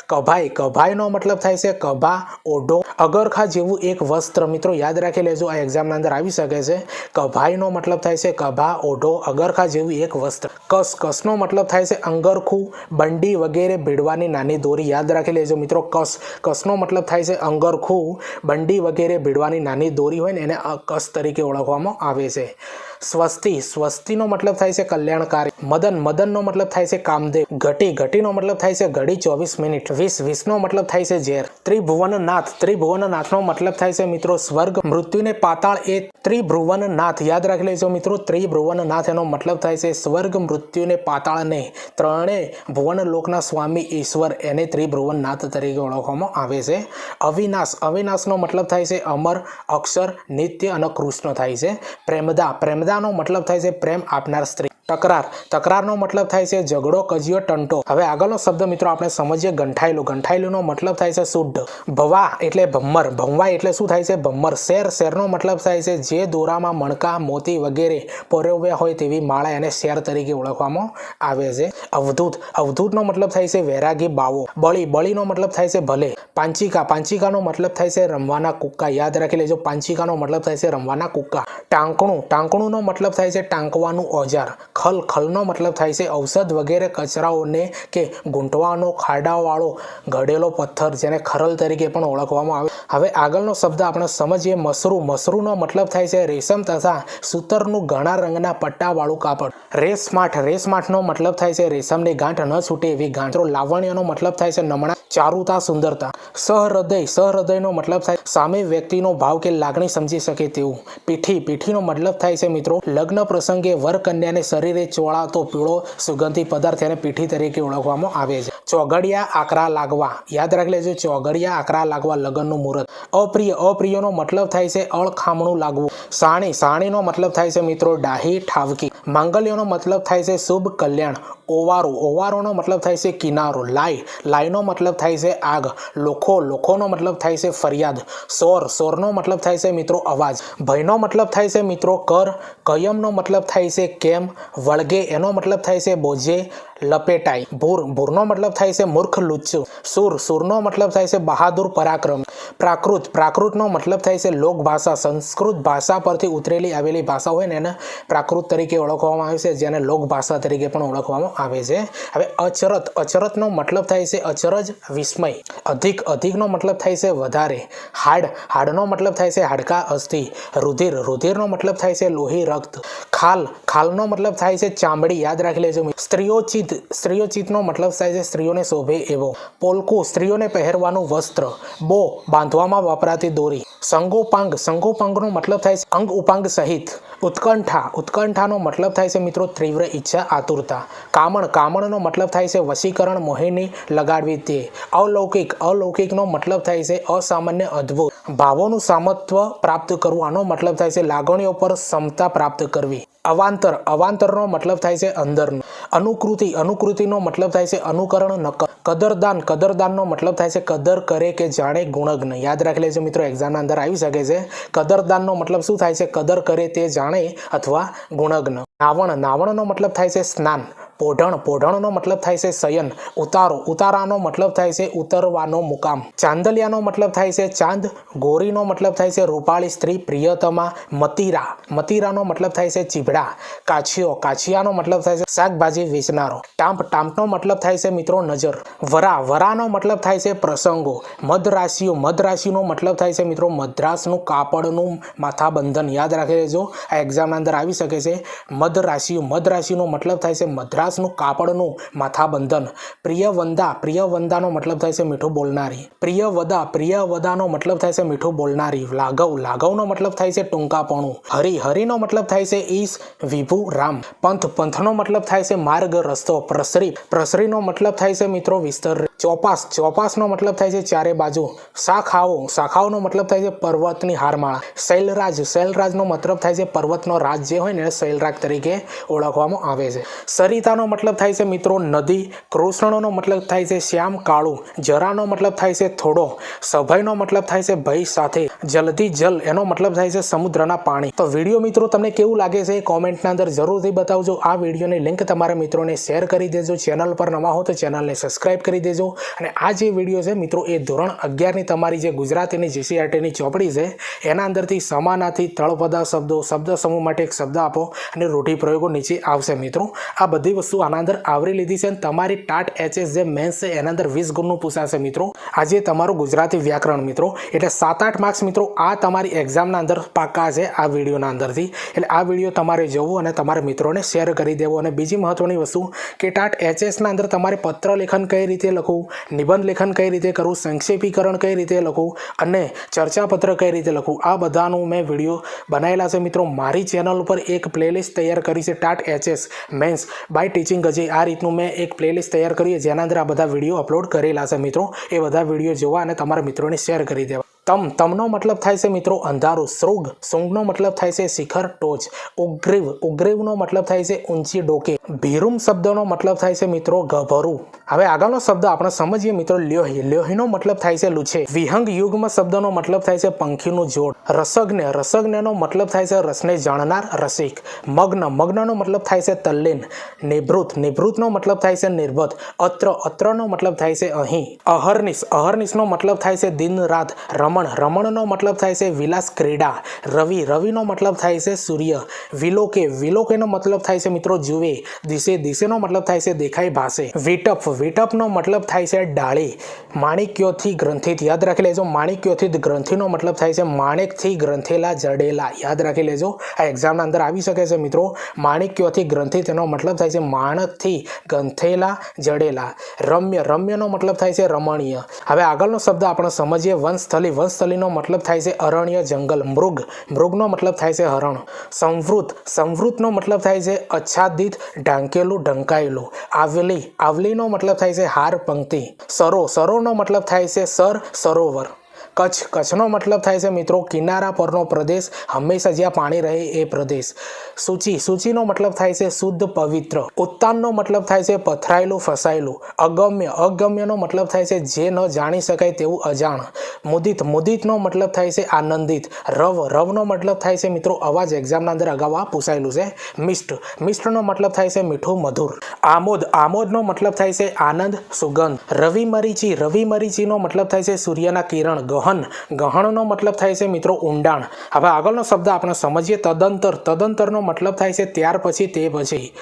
કભાઈ, કભાઈનો મતલબ થાય છે કભા, ઓઢો, અગરખા જેવું એક વસ્ત્ર, મિત્રો યાદ રાખી લેજો, આ એક્ઝામના અંદર આવી શકે છે। કભાઈનો મતલબ થાય છે કભા, ઓઢો, અગરખા જેવું એક વસ્ત્ર। કસ, કસનો મતલબ થાય છે અંગરખું, બંડી વગેરે ભીડવાની નાની દોરી, યાદ રાખી લેજો મિત્રો, કસ, કસનો મતલબ થાય છે અંગરખું, બંડી વગેરે ભીડવાની નાની દોરી હોય ને એને કસ તરીકે ઓળખવામાં આવે છે। સ્વસ્તિ, સ્વસ્તિનો મતલબ થાય છે કલ્યાણકારી। મદન, મદનનો મતલબ થાય છે કામદેવ। ઘટી, ઘટીનો મતલબ થાય છે ઘડી 24 મિનિટ। વિષ, વિષનો મતલબ થાય છે ઝેર। ત્રિભુવનનાથ, ત્રિભુવનનાથનો મતલબ થાય છે મિત્રો સ્વર્ગ, મૃત્યુને પાતાળ એ ત્રિભુવનનાથ, યાદ રાખી લેજો મિત્રો, ત્રિભુવનનાથ એનો મતલબ થાય છે સ્વર્ગ, મૃત્યુને પાતાળને ત્રણે ભુવન લોકના સ્વામી ઈશ્વર, એને ત્રિભુવનનાથ તરીકે ઓળખવામાં આવે છે। અવિનાશ, અવિનાશનો મતલબ થાય છે અમર, અક્ષર, નિત્ય અને કૃષ્ણ થાય છે। પ્રેમદા, પ્રેમદાનો મતલબ થાય છે પ્રેમ આપનાર સ્ત્રી। તકરાર, તકરારનો મતલબ થાય છે ઝઘડો, કજિયો, ટંટો। હવે આગળનો શબ્દ મિત્રો આપણે સમજીએ ગંઠાયેલું, ગંઠાયેલુંનો મતલબ થાય છે શુદ્ધ। ભવા એટલે ભમ્મર, ભમવા એટલે શું થાય છે? ભમ્મર। શેર, શેરનો મતલબ થાય છે જે દોરામાં મણકા, મોતી વગેરે પરોવ્યા હોય તેવી માળા, એને શેર તરીકે ઓળખવામાં આવે છે। અવધૂત, અવધૂતનો મતલબ થાય છે વૈરાગી, બાવો। બળી, બળીનો મતલબ થાય છે ભલે। પાંચિકા, પાંચિકાનો મતલબ થાય છે રમવાના કુક્કા, યાદ રાખી લેજો, પાંચિકાનો મતલબ થાય છે રમવાના કુક્કા। ટાંકણું, ટાંકણુંનો મતલબ થાય છે ટાંકવાનું ઓજાર। ખલ, ખલનો મતલબ થાય છે ઔષધ વગેરે કચરાઓને કે ગૂંટવાનો ખાડાવાળો ઘડેલો પથ્થર, જેને ખરલ તરીકે પણ ઓળખવામાં આવે। હવે આગળનો શબ્દ આપણે સમજીએ મસરૂ, મસરૂનો મતલબ થાય છે રેશમ તથા સૂતરનું ઘણા રંગના પટ્ટાવાળું કાપડ। રેશમાઠ, રેશમાઠનો મતલબ થાય છે રેશમની ગાંઠ ન છૂટે એવી ગાંઠ। લાવણ્યનો મતલબ થાય છે નમણા, ચારુતા, સુંદરતા। સહૃદય, સહૃદયનો મતલબ થાય સામે વ્યક્તિનો ભાવ કે લાગણી સમજી શકે તેવું। પીઠી, પીઠીનો મતલબ થાય છે મિત્રો લગ્ન પ્રસંગે વર કન્યાને શરીરે ચોળાતો પીળો સુગંધી પદાર્થ, એને પીઠી તરીકે ઓળખવામાં આવે છે। ચોઘડિયા, આકરા લાગવા, યાદ રાખી લેજો, ચોઘડિયા, આકરા લાગવા, લગ્નનું મુહૂર્ત। અપ્રિય, અપ્રિયનો મતલબ થાય છે અળખામણું લાગવું। સાણી, સાણીનો મતલબ થાય છે મિત્રો ડાહી, ઠાવકી। માંગલ્યનો મતલબ થાય છે શુભ, કલ્યાણ। ઓવારો, ઓવારોનો મતલબ થાય છે કિનારો। લાઈ, લાઈનો મતલબ થાય છે આગ। લોખો, લોખોનો મતલબ થાય છે ફરિયાદ। સોર, સોરનો મતલબ થાય છે મિત્રો અવાજ। ભયનો મતલબ થાય છે મિત્રો કર। કયમનો મતલબ થાય છે કેમ। વળગે, એનો મતલબ થાય છે બોજે। લપેટાઈ. ભૂર, ભૂરનો મતલબ થાય છે મૂર્ખ લુચ્ચું. સુર, સુરનો મતલબ થાય છે બહાદુર પરાક્રમ. પ્રાકૃત, પ્રાકૃતનો મતલબ થાય છે લોકભાષા. સંસ્કૃત ભાષા પરથી ઉતરેલી આવેલી ભાષા હોય ને એને પ્રાકૃત તરીકે ઓળખવામાં આવે છે, જેને લોકભાષા તરીકે પણ ઓળખવામાં આવે છે. હવે અચરત, અચરતનો મતલબ થાય છે અચરજ, વિસ્મય. અધિક, અધિકનો મતલબ થાય છે વધારે. હાડ, હાડનો મતલબ થાય છે હાડકા, અસ્થિ. રુધિર, રુધિરનો મતલબ થાય છે લોહી, રક્ત. ખાલ, ખાલનો મતલબ થાય છે ચામડી, યાદ રાખી લેજો. સ્ત્રીઓચિત, સ્ત્રીઓચિતનો મતલબ થાય છે સ્ત્રીઓને શોભે એવો. પોલકું, સ્ત્રીઓને પહેરવાનું વસ્ત્ર. બો, બાંધવામાં વપરાતી દોરી. સંગોપાંગ, સંગોપાંગનો મતલબ થાય છે અંગ ઉપાંગ સહિત. ઉત્કંઠા, ઉત્કંઠાનો મતલબ થાય છે મિત્રો તીવ્ર ઈચ્છા, આતુરતા. કામણ, કામણનો મતલબ થાય છે વશીકરણ, મોહિની લગાડવી તે. અલૌકિક, અલૌકિકનો મતલબ થાય છે અસામાન્ય, અદ્ભુત. ભાવોનું સામત્વ પ્રાપ્ત કરવું, આનો મતલબ થાય છે લાગણીઓ પર ક્ષમતા પ્રાપ્ત કરવી. અવાંતર, અવાંતરનો મતલબ થાય છે અંદરનું. અનુકૃતિ, અનુકૃતિનો મતલબ થાય છે અનુકરણ, નકલ. કદરદાન, કદરદાનનો મતલબ થાય છે કદર કરે કે જાણે, ગુણજ્ઞ. યાદ રાખી લેજો મિત્રો, એક્ઝામના અંદર આવી શકે છે. કદરદાનનો મતલબ શું થાય છે? કદર કરે તે જાણે અથવા ગુણજ્ઞ. નાવણ, નાવણનો મતલબ થાય છે સ્નાન. પોઢણ, પોઢણનો મતલબ થાય છે શયન. ઉતારો, ઉતારાનો મતલબ થાય છે ઉતરવાનો મુકામ. ચાંદલિયાનો મતલબ થાય છે ચાંદ. ગોરીનો મતલબ થાય છે રૂપાળી સ્ત્રી, પ્રિયતમા. મતીરા, મતીરાનો મતલબ થાય છે ચીભડા. કાછિયો, કાછિયાનો મતલબ થાય છે શાકભાજી વેચનારો. ટાંપ, ટાંપનો મતલબ થાય છે મિત્રો નજર. વરા, વરાનો મતલબ થાય છે પ્રસંગો. મધરાશિઓ, મધરાશિનો મતલબ થાય છે મિત્રો મદ્રાસનું કાપડનું માથાબંધન. યાદ રાખી લેજો, આ એક્ઝામના અંદર આવી શકે છે. મધરાશિઓ, મધરાશિનો મતલબ થાય છે મદ્રાસ નું કાપડનું માથાબંધન. પ્રિયવંદા, પ્રિયવંદાનો મતલબ થાય છે મીઠું બોલનારી. પ્રિયવદા, પ્રિયવદાનો મતલબ થાય છે મીઠું બોલનારી. લાઘવ, લાઘવનો મતલબ થાય છે ટૂંકાપણું. હરિ, હરિનો મતલબ થાય છે ઈશ, વિભુ, રામ. પંથ, પંથનો મતલબ થાય છે માર્ગ, રસ્તો. પ્રસરી, પ્રસરીનો મતલબ થાય છે મિત્રો વિસ્તર. ચોપાસ, ચોપાસનો મતલબ થાય છે ચારે બાજુ. શાખાઓ, શાખાઓનો મતલબ થાય છે પર્વતની હારમાળા. શૈલરાજ, શૈલરાજનો મતલબ થાય છે પર્વતનો રાજ જે હોય ને શૈલરાજ તરીકે ઓળખવામાં આવે છે. સરિતાનો મતલબ થાય છે મિત્રો નદી. કૃષ્ણનો મતલબ થાય છે શ્યામ, કાળું. જરાનો મતલબ થાય છે થોડો. સભયનો મતલબ થાય છે ભય સાથે. જલ્દી, જલ એનો મતલબ થાય છે સમુદ્રના પાણી. તો વિડીયો મિત્રો તમને કેવું લાગે છે કોમેન્ટના અંદર જરૂરથી બતાવજો. આ વિડીયોની લિંક તમારા મિત્રોને શેર કરી દેજો. ચેનલ પર નવા હો તો ચેનલને સબસ્ક્રાઇબ કરી દેજો. અને આ જે વિડીયો છે મિત્રો એ ધોરણ 11ની તમારી જે ગુજરાતીની જીસીઆરટીની ચોપડી છે એના અંદરથી સમાનાર્થી, તળપદા શબ્દો, શબ્દ સમૂહ માટે એક શબ્દ આપો અને રૂઢિપ્રયોગો નીચે આવશે મિત્રો. આ બધી વસ્તુ આના અંદર આવરી લીધી છે. તમારી ટાટ એચએસ જે મેન્સ છે એના અંદર 20 ગુણનું પૂછાશે મિત્રો. આજે તમારું ગુજરાતી વ્યાકરણ મિત્રો, એટલે 7-8 માર્ક્સ મિત્રો આ તમારી એક્ઝામના અંદર પાકા છે આ વિડીયોના અંદરથી. એટલે આ વિડીયો તમારે જોવું અને તમારા મિત્રોને શેર કરી દેવો. અને બીજી મહત્વની વસ્તુ કે ટાટ એચએસના અંદર તમારે પત્ર લેખન કઈ રીતે લખવું, નિબંધ લેખન કઈ રીતે કરવું, સંક્ષેપીકરણ કઈ રીતે લખવું અને ચર્ચાપત્ર કઈ રીતે લખવું, આ બધાનું મેં વિડીયો બનાવેલા છે મિત્રો. મારી ચેનલ ઉપર એક પ્લેલિસ્ટ તૈયાર કરી છે TAT HS mains by teaching Ajay. આ રીતનું મેં એક પ્લેલિસ્ટ તૈયાર કરી છે જેના અંદર આ બધા વિડીયો અપલોડ કરેલા છે મિત્રો. એ બધા વિડીયો જોવા અને તમારા મિત્રોને શેર કરી દેવા. તમ, તમનો મતલબ થાય છે મિત્રો અંધારું. શૃંગ, શૃંગનો મતલબ થાય છે શિખર, ટોચ. ઉગ્રીવ, ઉગ્રીવનો મતલબ થાય છે ઊંચી ડોકે. ભીરુમ શબ્દનો મતલબ થાય છે મિત્રો ગભરું. હવે આગળનો શબ્દ આપણે સમજીએ મિત્રો લ્યોહી. લ્યોહીનો મતલબ થાય છે લૂછે. વિહંગ યુગ્મ શબ્દનો મતલબ થાય છે પંખીનું જોડ. રસજ્ઞ, રસજ્ઞનો મતલબ થાય છે રસને જાણનાર, રસિક. મગ્ન, મગ્નનો મતલબ થાય છે તલ્લીન. નિભૃત, નિભૃતનો મતલબ થાય છે નિર્ભત. અત્ર, અત્રનો મતલબ થાય છે અહીં. અહર્નિશ, અહર્નિશનો મતલબ થાય છે દિન રાત. રમણ, રમણનો મતલબ થાય છે વિલાસ, ક્રીડા. રવિ, રવિનો મતલબ થાય છે સૂર્ય. વિલોકે, વિલોકેનો મતલબ થાય છે મિત્રો જુએ. દિશે, દિશેનો મતલબ થાય છે દેખાય, ભાષે. વિટપ, વિટપનો મતલબ થાય છે ડાળી. માણિક્યોથી ગ્રંથિત, યાદ રાખી લેજો. માણિક્યોથી ગ્રંથિનો મતલબ થાય છે માણેકથી ગ્રંથેલા, જડેલા. યાદ રાખી લેજો, આ એક્ઝામના અંદર આવી શકે છે મિત્રો. માણિક્યોથી ગ્રંથિત એનો મતલબ થાય છે માણકથી ગંથેલા, જડેલા. રમ્ય, રમ્યનો મતલબ થાય છે રમણીય. હવે આગળનો શબ્દ આપણે સમજીએ વનસ્થલી. વનસ્થલીનો મતલબ થાય છે અરણ્ય, જંગલ. મૃગ, મૃગનો મતલબ થાય છે હરણ. સંવૃત, સંવૃતનો મતલબ થાય છે આચ્છાદિત, ઢાંકેલું, ઢંકાયેલું. આવલી, આવલીનો મતલબ થાય છે હાર, પંક્તિ. સરો, સરોનો મતલબ થાય છે સર, સરોવર. કચ્છ, કચ્છનો મતલબ થાય છે મિત્રો કિનારા પરનો પ્રદેશ, હંમેશા જ્યાં પાણી રહે એ પ્રદેશ. સૂચિ, સૂચિનો મતલબ થાય છે શુદ્ધ પવિત્ર. ઉત્તાનનો મતલબ થાય છે પથરાયેલું ફસાયેલું. અગમ્ય, અગમ્યનો મતલબ થાય છે જે ન જાણી શકાય તેવું અજાણ. મુદિત, મુદિતનો મતલબ થાય છે આનંદિત. રવ, રવનો મતલબ થાય છે મિત્રો અવાજ, એક્ઝામના અંદર અગાઉ આ પૂછાયેલું છે. મિષ્ટ, મિષ્ટનો મતલબ થાય છે મીઠું મધુર. આમોદ, આમોદનો મતલબ થાય છે આનંદ સુગંધ. રવિ મરીચી, રવિ મરીચીનો મતલબ થાય છે સૂર્યના કિરણ. ગહન, ગહનનો મતલબ થાય છે મિત્રો ઊંડાણ. હવે આગળનો શબ્દ આપણે સમજીએ. તદંતર, તદંતરનો મતલબ થાય છે ત્યાર પછી, તે પછી.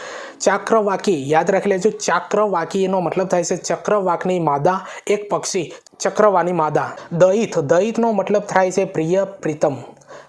ચાક્રવાકી, યાદ રાખી લેજો. ચાક્રવાકીનો મતલબ થાય છે ચક્રવાકની માદા, એક પક્ષી, ચક્રવાની માદા. દહિત, દહિતનો મતલબ થાય છે પ્રિય પ્રીતમ.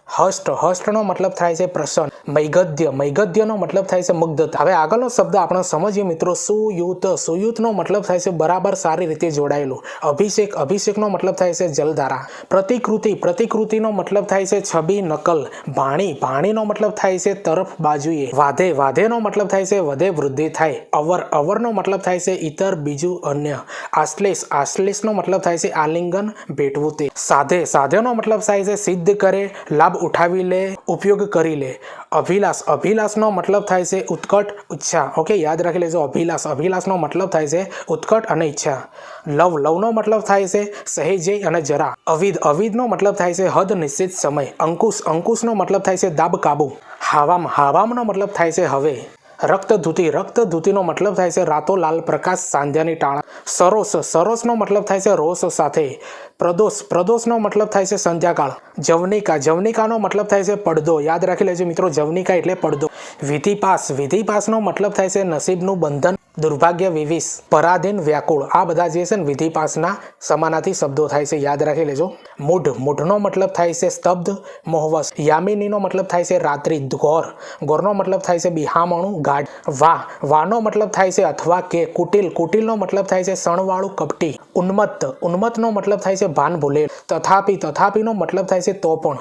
હષ્ટ, હષ્ટનો મતલબ થાય છે પ્રસન્ન. મૈગધ્ય, મૈગધ્યનો મતલબ થાય છે મુગ્ધતા. હવે આગળનો શબ્દ આપણે સમજીએ મિત્રો. સુયુત, સુયુતનો મતલબ થાય છે બરાબર, સારી રીતે જોડાયેલું. અભિષેક, અભિષેકનો મતલબ થાય છે જલધારા. પ્રતિકૃતિ, પ્રતિકૃતિનો મતલબ થાય છે છબી, નકલ. ભાણી, ભાણીનો મતલબ થાય છે તરફ, બાજુએ. વાધે, વાધેનો મતલબ થાય છે વધે, વૃદ્ધિ થાય. અવર, અવરનો મતલબ થાય છે ઇતર, બીજું, અન્ય. આશ્લેષ, આશ્લેષનો મતલબ થાય છે આલિંગન, ભેટવું તે. સાધે, સાધેનો મતલબ થાય છે સિદ્ધ કરે, લાભ ઉઠાવી લે, ઉપયોગ કરી લે. અભિલાષ, અભિલાષનો મતલબ થાય છે ઉત્કટ, ઈચ્છા. ઓકે, યાદ રાખી લેજો. અભિલાષ, અભિલાષનો મતલબ થાય છે ઉત્કટ અને ઈચ્છા. લવ, લવનો મતલબ થાય છે સહેજે અને જરા. અવિધ, અવિધનો મતલબ થાય છે હદ, નિશ્ચિત સમય. અંકુશ, અંકુશનો મતલબ થાય છે દાબ, કાબુ. હાવામ, હાવામનો મતલબ થાય છે હવે. રક્તધૂતિ, રક્તધૂતિનો મતલબ થાય છે રાતો લાલ પ્રકાશ, સાંધ્યાની ટાણા. સરોસ, સરોસનો મતલબ થાય છે રોષ સાથે. પ્રદોષ, પ્રદોષનો મતલબ થાય છે સંધ્યાકાળ. જવનિકા, જવનિકાનો મતલબ થાય છે પડદો. યાદ રાખી લેજો મિત્રો, જવનિકા એટલે પડદો. વિધિપાસ, વિધિપાસનો મતલબ થાય છે નસીબનું બંધન, દુર્ભાગ્ય, વિવિશ. પરાધીન, વ્યાકુળ. આ બધા જે છે ને વિધિપાસના સમાનાર્થી શબ્દો થાય છે, યાદ રાખી લેજો. મૂઢ, મૂઢનો મતલબ થાય છે સ્તબ્ધ, મોહવશ. યામિનીનો મતલબ થાય છે રાત્રિ. ગોર, ગોરનો મતલબ થાય છે બિહામણું, ગાઢ. વાહ, વાહનો મતલબ થાય છે અથવા કે. કુટિલ, કુટિલનો મતલબ થાય છે સણવાળું, કપટી. ઉન્મત્ત, ઉન્મત્તનો મતલબ થાય છે ભાન ભૂલેલ. તથાપિ, તથાપિનો મતલબ થાય છે તો પણ.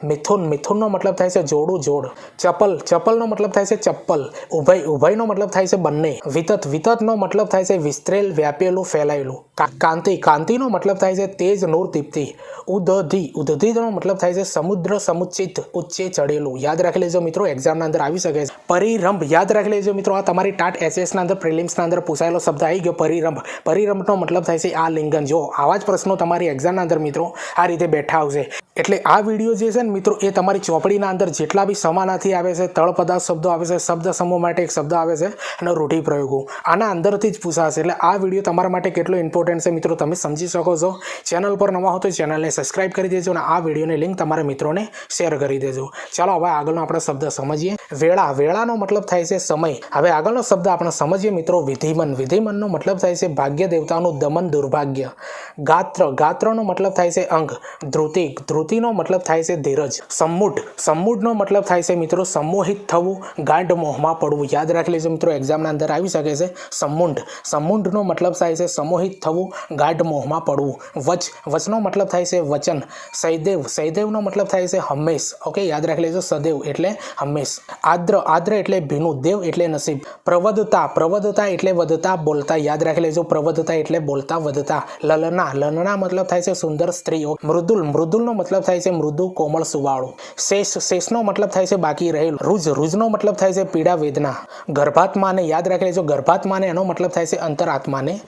મિથુન, મિથુનનો મતલબ થાય છે જોડું, જોડ. ચપલ, ચપલનો મતલબ થાય છે ચપ્પલ. ઉભય, ઉભયનો મતલબ થાય છે બંને. વિતત, વિતતનો મતલબ થાય છે વિસ્તરેલ, વ્યાપેલું, ફેલાયેલું. કાંતિ, કાંતિનો મતલબ થાય છે તેજ, નૂર, દીપ્તિ. ઉદધિ, ઉદધિનો મતલબ થાય છે સમુદ્ર, સમુચિત, ઉચ્ચે ચડેલું. યાદ રાખી લેજો મિત્રો, એક્ઝામના અંદર આવી શકે છે. પરિરંભ, યાદ રાખી લેજો મિત્રો, આ તમારી ટાટ એસએસના અંદર પ્રિલિમ્સના અંદર પૂછાયેલો શબ્દ આવી ગયો. પરિરંભ, પરિરંભનો મતલબ થાય છે આ લિંગન. જો આવા જ પ્રશ્નો તમારી એક્ઝામના અંદર મિત્રો આ રીતે બેઠા આવશે. એટલે આ વિડીયો જે છે ને મિત્રો, એ તમારી ચોપડીના અંદર જેટલા બી સમાનાર્થી આવે છે, તળપદાર્થ શબ્દો આવે છે, શબ્દ સમૂહ માટે એક શબ્દ આવે છે, અને રૂઢિપ્રયોગો આના અંદરથી જ પૂછાશે. એટલે આ વિડીયો તમારા માટે કેટલો ઇમ્પોર્ટન્ટ છે મિત્રો તમે સમજી શકો છો. ચેનલ પર નવા હો તો ચેનલને સબસ્ક્રાઇબ કરી દેજો અને આ વિડીયોની લિંક તમારા મિત્રોને શેર કરી દેજો. ચાલો હવે આગળનો આપણે શબ્દ સમજીએ. વેળા, વેળાનો મતલબ થાય છે સમય. હવે આગળનો શબ્દ આપણે સમજીએ મિત્રો. વિધિમન, વિધિમનનો મતલબ થાય છે ભાગ્ય દેવતાનું દમન, દુર્ભાગ્ય. ગાત્ર, ગાત્રનો મતલબ થાય છે અંગ. ધ્રુતિ, ધ્રુતિનો મતલબ થાય છે ધીરજ. સમૂઢ, સમૂઢનો મતલબ થાય છે મિત્રો સંમોહિત થવું, ગાઢ મોહમાં પડવું. યાદ રાખી લેજો મિત્રો, એક્ઝામના અંદર આવી શકે છે. સમૂઢ, સમૂઢનો મતલબ થાય છે સમોહિત થવું, ગાઢ મોહમાં પડવું. વચ, વચનો મતલબ થાય છે વચન. સૈદેવ, સૈદેવનો મતલબ થાય છે હંમેશ. ઓકે, યાદ રાખી લેજો. સદૈવ એટલે હંમેશ. આદ્ર, આદ્ર એટલે ભીનું, દેવ એટલે નસીબ. પ્રવધતા, પ્રવધતા એટલે વધતા, બોલતા. યાદ રાખી લેજો, પ્રવધતા એટલે બોલતા, વધતા. લલના, લલના મતલબ થાય છે સુંદર સ્ત્રી. મૃદુલ, મૃદુલનો મતલબ થાય છે મૃદુ, કોમળ, સુવાળું. શેષ, શેષનો મતલબ થાય છે બાકી રહેલું. રુજ, રુજનો મતલબ થાય છે પીડા, વેદના. ગર્ભાત્માને, યાદ રાખી લેજો, ગર્ભાત્માને એનો મતલબ થાય છે અંતરાત્માને.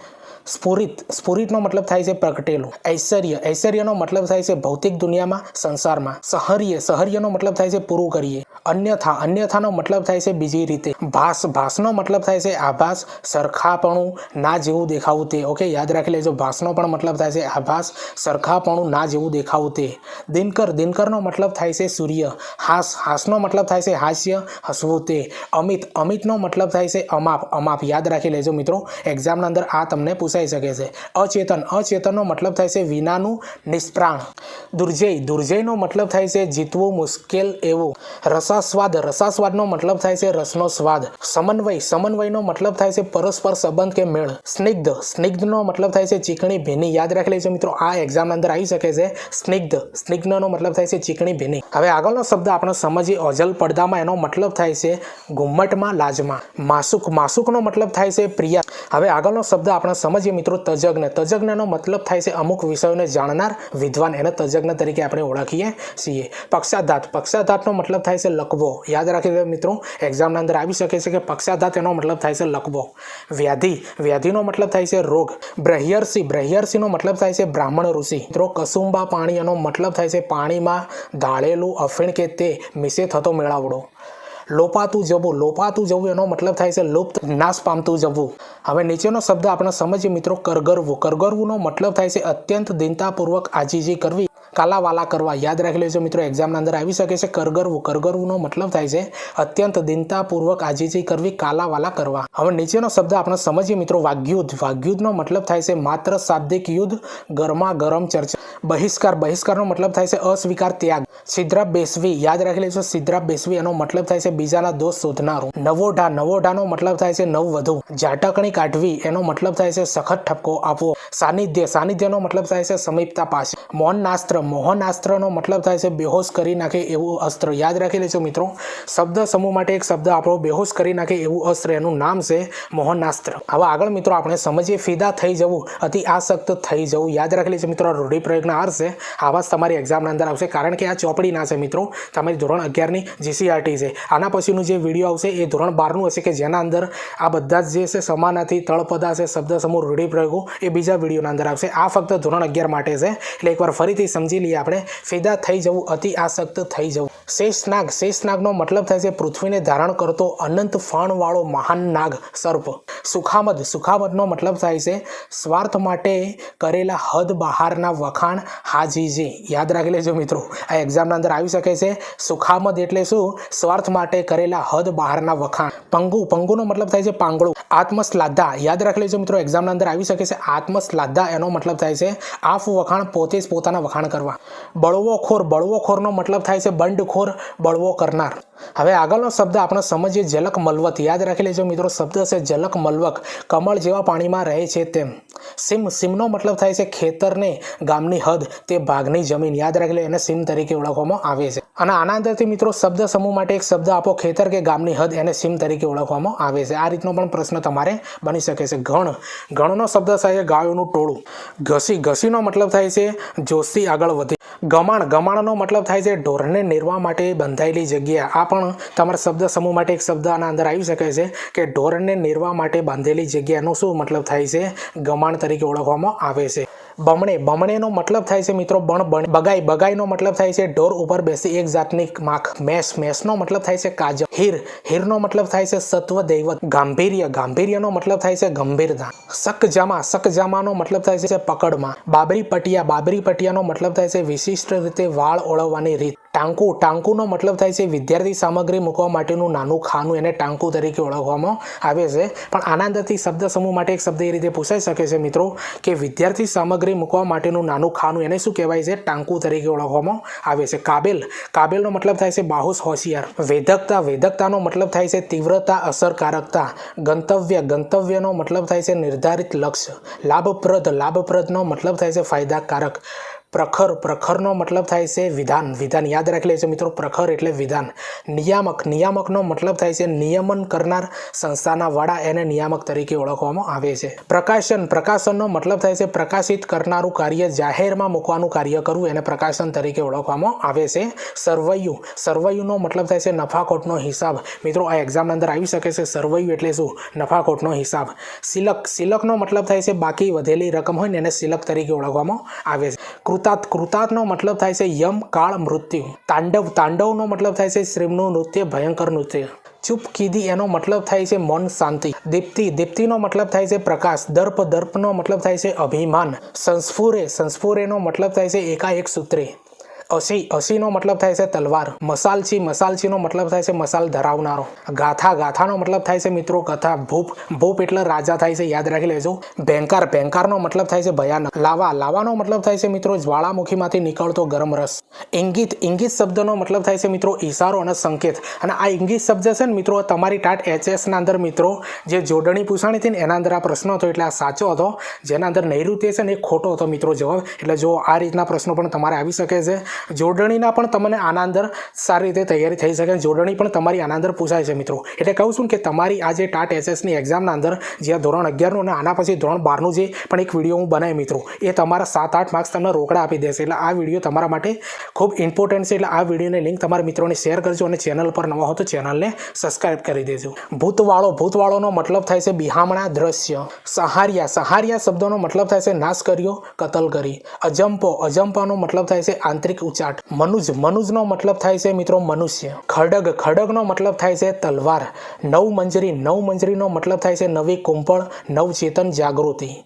સ્ફુરિત, સ્ફુરિતનો મતલબ થાય છે પ્રગટેલું. ઐશ્વર્ય, ઐશ્વર્યનો મતલબ થાય છે ભૌતિક દુનિયામાં, સંસારમાં. સહર્ય, સહર્યનો મતલબ થાય છે પૂરું કરીએ. અન્યથા, અન્યથાનો મતલબ થાય છે બીજી રીતે. ભાસ, ભાસનો મતલબ થાય છે આભાસ, સરખાપણું, ના જેવું દેખાવું તે. ઓકે, યાદ રાખી લેજો, ભાસનો પણ મતલબ થાય છે આભાસ, સરખાપણું, ના જેવું દેખાવું તે. દિનકર, દિનકરનો મતલબ થાય છે સૂર્ય. હાસ, હાસનો મતલબ થાય છે હાસ્ય, હસવું તે. અમિત, અમિતનો મતલબ થાય છે અમાપ, અમાપ. યાદ રાખી લેજો મિત્રો, એક્ઝામના અંદર આ તમને પૂછાઈ શકે છે. અચેતન, અચેતનનો મતલબ થાય છે વિનાનું, નિષ્પ્રાણ. દુર્જય, દુર્જયનો મતલબ થાય છે જીતવું મુશ્કેલ એવું. રસદ, રસાસ્વાદ, રસાસ્વાદનો મતલબ થાય છે રસનો સ્વાદ. સમન્વય, સમન્વયનો મતલબ થાય છે પરસ્પર સંબંધ કે મેળ. સ્નિગ્ધ, સ્નિગ્ધનો મતલબ થાય છે ચીકણી ભીની. યાદ રાખી લેજો મિત્રો, આ એક્ઝામના અંદર આવી શકે છે. સ્નિગ્ધ, સ્નિગ્ધનો મતલબ થાય છે ચીકણી ભીની. હવે આગળનો શબ્દ આપણે સમજીએ. ઓજલ પડદામાં, એનો મતલબ થાય છે ઘુમ્મટમાં, લાજમાં. માસુક, માસુકનો મતલબ થાય છે પ્રિયા. હવે આગળનો શબ્દ આપણે સમજીએ મિત્રો. તજજ્ઞ, તજજ્ઞનો મતલબ થાય છે અમુક વિષયોને જાણનાર, વિદ્વાન. એને તજજ્ઞ તરીકે આપણે ઓળખીએ છીએ. પક્ષાઘાત, પક્ષાઘાતનો મતલબ થાય છે લકવો. યાદ રાખી લો મિત્રો, એક્ઝામના અંદર આવી શકે છે કે પક્ષાઘાત એનો મતલબ થાય છે લકવો. વ્યાધિ, વ્યાધિનો મતલબ થાય છે રોગ. બ્રહ્યર્ષિ, બ્રહ્યર્ષિનો મતલબ થાય છે બ્રાહ્મણ ઋષિ. મિત્રો કસુંબા પાણી, એનો મતલબ થાય છે પાણીમાં ધાળેલું અફીણ કે તે મિસે થતો મેળાવડો. લોપાતું જવું, લોપાતું જવું એનો મતલબ થાય છે લુપ્ત, નાશ પામતું જવું. હવે નીચેનો શબ્દ આપણે સમજીએ મિત્રો. કરગરવું, કરગરવુંનો મતલબ થાય છે અત્યંત દીનતાપૂર્વક આજીજી કરવી, કાલાવાલા કરવા. યાદ રાખી લેજો મિત્રો, એક્ઝામના અંદર આવી શકે છે કરગરવું. કરગરવુંનો મતલબ થાય છે અત્યંત દીનતાપૂર્વક આજીજી કરવી, કાલાવાલા કરવા. હવે નીચેનો શબ્દ આપણે સમજીએ મિત્રો. વાગ્યુદ્ધ, વાગ્યુદ્ધનો મતલબ થાય છે માત્ર શાબ્દિક યુદ્ધ, ગરમા ગરમ ચર્ચા. બહિષ્કાર, બહિષ્કારનો મતલબ થાય છે અસ્વીકાર, ત્યાગ. સિદ્રા બેસવી, યાદ રાખી લેજો. સિદ્રા બેસવી એનો મતલબ થાય છે બીજાના દોષ શોધનારું. નવોઢા, નવોઢાનો મતલબ થાય છે નવવધુ. ઝાટકણી કાઢવી એનો મતલબ થાય છે સખત ઠપકો આપવો. સાનિધ્ય, સાનિધ્યનો મતલબ થાય છે સમીપતા પાસે. મોહનાસ્ત્ર, મોહનાસ્ત્રનો મતલબ થાય છે બેહોશ કરી નાખે એવું અસ્ત્ર. યાદ રાખી લેજો મિત્રો, શબ્દ સમૂહ માટે એક શબ્દ આપણો બેહોશ કરી નાખે એવું અસ્ત્ર, એનું નામ છે મોહનાસ્ત્ર. હવે આગળ મિત્રો આપણે સમજીએ. ફિદા થઈ જવું, અતિ આસક્ત થઈ જવું. યાદ રાખી લેજો મિત્રો, રૂઢિપ્રયોગના અર્થ છે. આવા જ તમારી એક્ઝામના અંદર આવશે, કારણ કે આ ચોપડીના છે મિત્રો. તમારી ધોરણ 11ની GCRT છે. આના પછીનું જે વિડીયો આવશે એ ધોરણ 12નું હશે, કે જેના અંદર આ બધા જ જે છે સમાનાર્થી, તળપદા છે, શબ્દ સમૂહ, રૂઢિપ્રયોગો, એ બીજા વિડીયોના અંદર આવશે. આ ફક્ત ધોરણ 11 માટે છે. એટલે એકવાર ફરીથી સમજી લઈએ આપણે. ફિદા થઈ જવું, અતિ આસક્ત થઈ જવું. શેષનાગ, શેષનાગનો મતલબ થાય છે પૃથ્વીને ધારણ કરતો અનંત ફણવાળો મહાન નાગ, સર્પ. સુખામદ, સુખામદનો મતલબ થાય છે સ્વાર્થ માટે કરેલા હદ બહારના વખાણ, હાજીજી. યાદ રાખી લેજો મિત્રો, આ એક્ઝામના અંદર આવી શકે છે. સુખામદ એટલે શું? સ્વાર્થ માટે કરેલા હદ બહારના વખાણ. પંગુ, પંગુનો મતલબ થાય છે પાંગળું. આત્મશ્લાઘા, યાદ રાખી લેજો મિત્રો, એક્ઝામના અંદર આવી શકે છે. આત્મશ્લાઘા એનો મતલબ થાય છે આફ વખાણ, પોતે જ પોતાના વખાણ કરવા. બળવોખોર, બળવોખોરનો મતલબ થાય છે બંડખોર, બળવો કરનાર. હવે આગળનો શબ્દ આપણે સમજીએ. ઝલક મલવત, યાદ રાખી લેજો મિત્રો, શબ્દ છે ઝલક મલવક, કમળ જેવા પાણીમાં રહે છે તેમ. સીમ, સીમનો મતલબ થાય છે ખેતરને ગામની હદ, તે ભાગની જમીન. યાદ રાખી લે, એને સીમ તરીકે ઓળખવામાં આવે છે. અને આના અંદરથી મિત્રો શબ્દ સમૂહ માટે એક શબ્દ આપો. ખેતર કે ગામની હદ, એને સીમ તરીકે ઓળખવામાં આવે છે. આ રીતનો પણ પ્રશ્ન તમારે બની શકે છે. ગણ, ગણનો શબ્દ થાય છે ગાયોનું ટોળું. ઘસી, ઘસીનો મતલબ થાય છે જોશથી આગળ વધે. ગમાણ, ગમાણનો મતલબ થાય છે ઢોરને નિર્વાહ માટે બંધાયેલી જગ્યા. આ પણ તમારા શબ્દ સમૂહ માટે એક શબ્દ આના અંદર આવી શકે છે, કે ઢોરને નિર્વાહ માટે બાંધેલી જગ્યાનો શું મતલબ થાય છે? ગમાણ તરીકે ઓળખવામાં આવે છે. બમણે, બમણેનો મતલબ થાય છે મિત્રો બણ. બગાઈ, બગાઈનો મતલબ થાય છે ઢોર ઉપર બેસી એક જાતની માખ. મેષ, મેષનો મતલબ થાય છે કાજલ. હીર, હીરનો મતલબ થાય છે સત્વ દૈવત. ગાંભીર્ય, ગાંભીર્યનો મતલબ થાય છે ગંભીરતા. શકજામા, શકજામાનો મતલબ થાય છે પકડમાં. બાબરી પટિયા, બાબરી પટિયાનો મતલબ થાય છે વિશિષ્ટ રીતે વાળ ઓળવવાની રીત. ટાંકુ, ટાંકુનો મતલબ થાય છે વિદ્યાર્થી સામગ્રી મૂકવા માટેનું નાનું ખાનું, એને ટાંકુ તરીકે ઓળખવામાં આવે છે. પણ આના અંદરથી શબ્દ સમૂહ માટે એક શબ્દ એ રીતે પૂછાઈ શકે છે મિત્રો, કે વિદ્યાર્થી સામગ્રી મૂકવા માટેનું નાનું ખાનું, એને શું કહેવાય છે? ટાંકુ તરીકે ઓળખવામાં આવે છે. કાબેલ, કાબેલનો મતલબ થાય છે બાહુસ, હોશિયાર. વેધકતા, વેધકતાનો મતલબ થાય છે તીવ્રતા, અસરકારકતા. ગંતવ્ય, ગંતવ્યનો મતલબ થાય છે નિર્ધારિત લક્ષ્ય. લાભપ્રદ, લાભપ્રદનો મતલબ થાય છે ફાયદાકારક. પ્રખર, પ્રખરનો મતલબ થાય છે વિધાન, વિધાન. યાદ રાખી લેજો મિત્રો, પ્રખર એટલે વિધાન. નિયામક, નિયામકનો મતલબ થાય છે નિયમન કરનાર, સંસ્થાના વડા, એને નિયામક તરીકે ઓળખવામાં આવે છે. પ્રકાશન, પ્રકાશનનો મતલબ થાય છે પ્રકાશિત કરનારું કાર્ય, જાહેરમાં મૂકવાનું કાર્ય કરવું, એને પ્રકાશન તરીકે ઓળખવામાં આવે છે. સરવૈયું, સરવૈયુંનો મતલબ થાય છે નફાખોટનો હિસાબ. મિત્રો આ એક્ઝામના અંદર આવી શકે છે. સરવૈયું એટલે શું? નફાખોટનો હિસાબ. સિલક, સિલકનો મતલબ થાય છે બાકી વધેલી રકમ હોય ને, એને સિલક તરીકે ઓળખવામાં આવે છે. કૃતાર્થ, કૃતાર્થનો મતલબ થાય છે યમ, કાળ, મૃત્યુ. તાંડવ, તાંડવનો મતલબ થાય છે શ્રીમનું નૃત્ય, ભયંકર નૃત્ય. ચૂપ કીધી એનો મતલબ થાય છે મૌન, શાંતિ. દીપ્તિ, દીપ્તિનો મતલબ થાય છે પ્રકાશ. દર્પ, દર્પનો મતલબ થાય છે અભિમાન. સંસ્ફુરે, સંસ્ફુરેનો મતલબ થાય છે એકાએક સૂત્રે. અસી, અસીનો મતલબ થાય છે તલવાર. મસાલચી, મસાલચીનો મતલબ થાય છે મસાલ ધરાવનારો. ગાથા, ગાથાનો મતલબ થાય છે મિત્રો કથા. ભૂપ, ભૂપ એટલે રાજા થાય છે, યાદ રાખી લેજો. ભેંકાર, ભેંકારનો મતલબ થાય છે ભયાનક. લાવા, લાવાનો મતલબ થાય છે મિત્રો જ્વાળામુખીમાંથી નીકળતો ગરમ રસ. ઇંગિત, ઇંગિત શબ્દનો મતલબ થાય છે મિત્રો ઈશારો અને સંકેત. અને આ ઇંગિત શબ્દ છે ને મિત્રો તમારી ટાટ HS ના અંદર મિત્રો જે જોડણી પૂછાણી હતી ને એના અંદર આ પ્રશ્ન હતો, એટલે આ સાચો હતો. જેના અંદર નૈઋત્ય છે ને એ ખોટો હતો મિત્રો જવાબ. એટલે જો આ રીતના પ્રશ્નો પણ તમારે આવી શકે છે. જોડણીના પણ તમને આના અંદર સારી રીતે તૈયારી થઈ શકે. જોડણી પણ તમારી આના અંદર પૂછાય છે મિત્રો. એટલે કહું છું કે તમારી આ જે ટાટ SS ની એક્ઝામના અંદર જે ધોરણ 11નું અને આના પછી ધોરણ 12નું જે પણ એક વિડીયો હું બનાવી મિત્રો, એ તમારા 7-8 માર્ક્સ તમને રોકડા આપી દેશે. એટલે આ વિડીયો તમારા માટે ખૂબ ઇમ્પોર્ટન્ટ છે. એટલે આ વિડીયોની લિંક તમારા મિત્રોને શેર કરજો અને ચેનલ પર નવા હો તો ચેનલને સબસ્ક્રાઇબ કરી દેજો. ભૂતવાળો, ભૂતવાળોનો મતલબ થાય છે બિહામણા દ્રશ્ય. સહારિયા, સહારિયા શબ્દનો મતલબ થાય છે નાશ કર્યો, કતલ કરી. અજંપો, અજંપાનો મતલબ થાય છે આંતરિક ઉચાટ. મનુજ, મનુજનો મતલબ થાય છે મિત્રો મનુષ્ય. ખડગ, ખડગનો મતલબ થાય છે તલવાર. નવમંજરી, નવમંજરીનો મતલબ થાય છે નવી કુંપળ, નવચેતન, જાગૃતિ.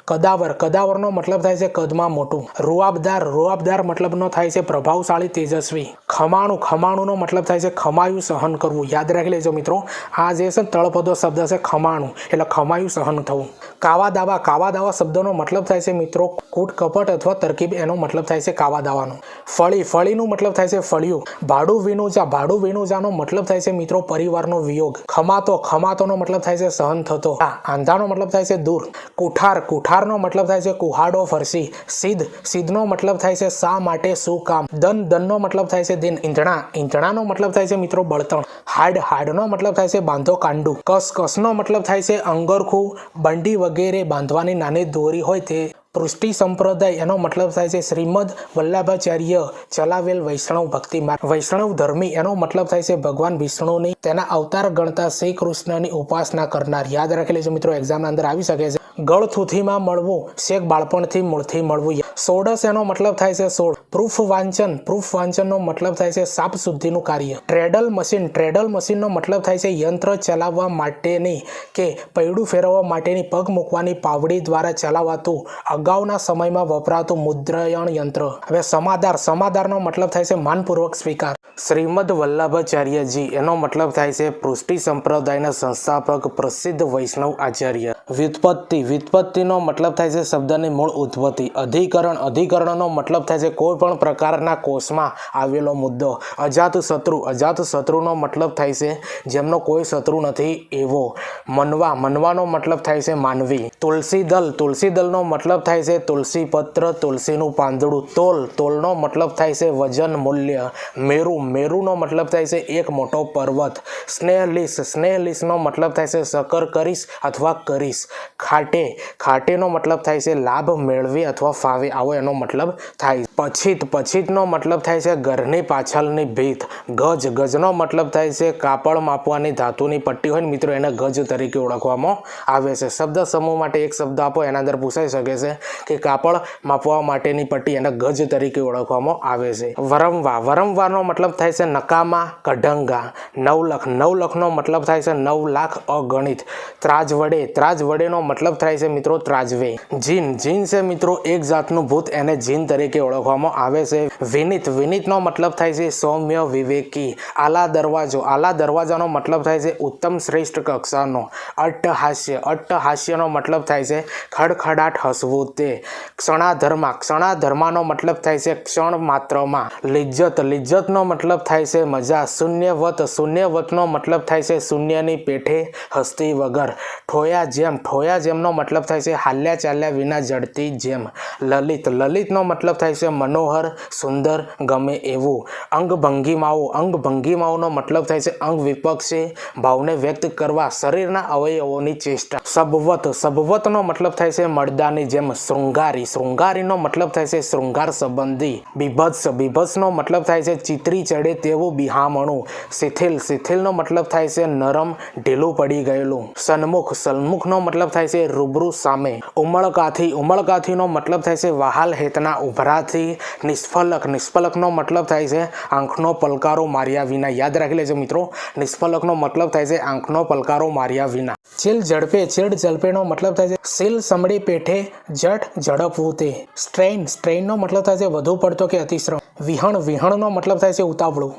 કદાવર, કદાવરનો મતલબ થાય છે કદમાં મોટું. રૂઆબદાર, રૂઆબદાર મતલબનો થાય છે પ્રભાવશાળી, તેજસ્વી. ખમાણું, ખમાણુંનો મતલબ થાય છે ખમાયું, સહન કરવું. યાદ રાખી લેજો મિત્રો, આ જે છે તળપદો શબ્દ છે ખમાણું, એટલે ખમાયું, સહન થવું. કાવા દાવા, કાવા દાવા શબ્દનો મતલબ થાય છે મિત્રો કૂટ, કપટ અથવા તરકીબ. એનો મતલબ થાય છે કાવા દાવાનો. ફળી, ફળીનું મતલબ થાય છે ફળિયું. ભાડું વિનુજા, ભાડું વિનુજાનો મતલબ થાય છે મિત્રો પરિવારનો વિયોગ. ખમાતો, ખમાતોનો મતલબ થાય છે સહન થતો. આંધાનો મતલબ થાય છે દૂર. કુઠાર, કુઠારનો મતલબ થાય છે કુહાડો, ફરસી. સિદ્ધ, સિદ્ધનો મતલબ થાય છે શા માટે, શું કામ. દન, દનનો મતલબ થાય છે દિન. ઈંધણા, ઈંધણાનો મતલબ થાય છે મિત્રો બળતણ. હાડ, હાડનો મતલબ થાય છે બાંધો, કાંડું. કસ, કસનો મતલબ થાય છે અંગરખું, બંડી વગેરે બાંધવાની નાની દોરી હોય તે. પૃષ્ટિ સંપ્રદાય, એનો મતલબ થાય છે શ્રીમદ વલ્લભાચાર્ય ચલાવેલ વૈષ્ણવ ભક્તિ માર્ગ. વૈષ્ણવ ધર્મી, એનો મતલબ થાય છે ભગવાન વિષ્ણુની તેના અવતાર ગણતા શ્રી કૃષ્ણની ઉપાસના કરનાર. યાદ રાખી લેજો મિત્રો, એક્ઝામના અંદર આવી શકે છે. ગળથુથીમાં મળવું, શેખ બાળપણથી મૂળથી મળવું. સોડસ, એનો મતલબ થાય છે સોળ. પ્રૂફ વાંચન, પ્રૂફ વાંચનનો મતલબ થાય છે સાપ શુદ્ધિનું કાર્ય. ટ્રેડલ મશીન, ટ્રેડલ મશીનનો મતલબ થાય છે યંત્ર ચલાવવા માટેની કે પૈડું ફેરવવા માટેની પગ મૂકવાની પાવડી દ્વારા ચલાવાતું અગાઉના સમયમાં વપરાતું મુદ્રાયણ યંત્ર. હવે સમાદાર, સમાદારનો મતલબ થાય છે માનપૂર્વક સ્વીકાર. શ્રીમદ વલ્લભાચાર્યજી, એનો મતલબ થાય છે પૃષ્ટિ સંપ્રદાયના સંસ્થાપક પ્રસિદ્ધ વૈષ્ણવ આચાર્ય. વ્યુત્પત્તિ, વ્યુત્પત્તિનો મતલબ થાય છે શબ્દની મૂળ ઉત્પત્તિ. અધિકરણ, અધિકરણનો મતલબ થાય છે કોઈ પણ પ્રકારના કોષમાં આવેલો મુદ્દો. અજાત શત્રુ, અજાત શત્રુનો મતલબ થાય છે જેમનો કોઈ શત્રુ નથી એવો. મનવા, મનવાનો મતલબ થાય છે માનવી. તુલસી દલ, તુલસી દલનો મતલબ થાય છે તુલસી પત્ર, તુલસીનું પાંદડું. તોલ, તોલનો મતલબ થાય છે વજન, મૂલ્ય. મેરુ, મેરુનો મતલબ થાય છે એક મોટો પર્વત. સ્નેહલીસ, સ્નેહલીસનો મતલબ થાય છે સકર કરીશ અથવા કરીશ. ખાટે, ખાટેનો મતલબ થાય છે લાભ મેળવી અથવા ફાવે, આવો એનો મતલબ થાય. પછીત, પછીતનો મતલબ થાય છે ઘરની પાછળની ભીત. ગજ, ગજનો મતલબ થાય છે કાપડ માપવાની ધાતુની પટ્ટી હોય ને મિત્રો, એને ગજ તરીકે ઓળખવામાં આવે છે. શબ્દ સમૂહ માટે એક શબ્દ આપો, એના અંદર પૂછાઈ શકે છે કે કાપડ માપવા માટેની પટ્ટી, એને ગજ તરીકે ઓળખવામાં આવે છે. વરમવા, વરમવાનો મતલબ થાય છે નકામા, કઢંગા. નવલખ, નવલખનો મતલબ થાય છે 9 લાખ અગણિત. ત્રાજવડે, ત્રાજવડેનો મતલબ થાય છે મિત્રો ત્રાજવે. જીન, જીન છે મિત્રો એક જાતનું ભૂત, એને જીન તરીકે ઓળખવામાં આવે છે. વિનિત, વિનિતનો મતલબ થાય છે સૌમ્ય, વિવેકી. આલા દરવાજો, આલા દરવાજાનો મતલબ થાય છે ઉત્તમ શ્રેષ્ઠ કક્ષાનો. અટ્ટહાસ્ય, અટ્ટહાસ્યનો મતલબ થાય છે ખડખડાટ હસવું તે. ક્ષણાધર્મા, ક્ષણાધર્માનો મતલબ થાય છે ક્ષણ માત્રમાં. લિજ્જત, લિજ્જતનો મતલબ થાય છે મજા. શૂન્યવત, શૂન્યવતનો મતલબ થાય છે શૂન્યની પેઠે હસ્તી વગર. ઠોયા જેમ, ઠોયા જેમનો મતલબ થાય છે હાલ્યા ચાલ્યા વિના જડતી જેમ. લલિત, લલિતનો મતલબ થાય છે મનોહર, સુંદર, ગમે એવું. અંગભંગીમાઓ, અંગભંગીમાઓનો મતલબ થાય છે અંગ વિપક્ષી ભાવને વ્યક્ત કરવા, શરીરના અવયવોની ચેષ્ટા. સબવત, સબવતનો મતલબ થાય છે મળદાની જેમ. શૃંગારી, શૃંગારીનો મતલબ થાય છે શૃંગાર સંબંધી. બીભત્સ, બીભત્સનો મતલબ થાય છે ચિત્રી ચડે તેવું બિહામણું. શિથિલ, શિથિલનો મતલબ થાય છે નરમ, ઢીલું પડી ગયેલું. સન્મુખ, સન્મુખનો મતલબ થાય છે રૂબરૂ સામે. ઉમળકાથી, ઉમળકાથીનો મતલબ થાય છે વહાલ હેતના ઉભરાથી. નિષ્ફલક, નિષ્ફલકનો મતલબ થાય છે આંખનો પલકારો પલકારો માર્યા વિના. યાદ રાખી લેજો મિત્રો, નિષ્ફલકનો મતલબ થાય છે આંખનો પલકારો માર્યા વિના. ચીલ ઝડપેનો મતલબ થાય છે સીલ સમડી પેઠે જટ ઝડપવું તે. સ્ટ્રેઇનનો મતલબ થાય છે વધુ પડતો કે અતિશ્રમ. વિહણનો મતલબ થાય છે ઉતાવળું.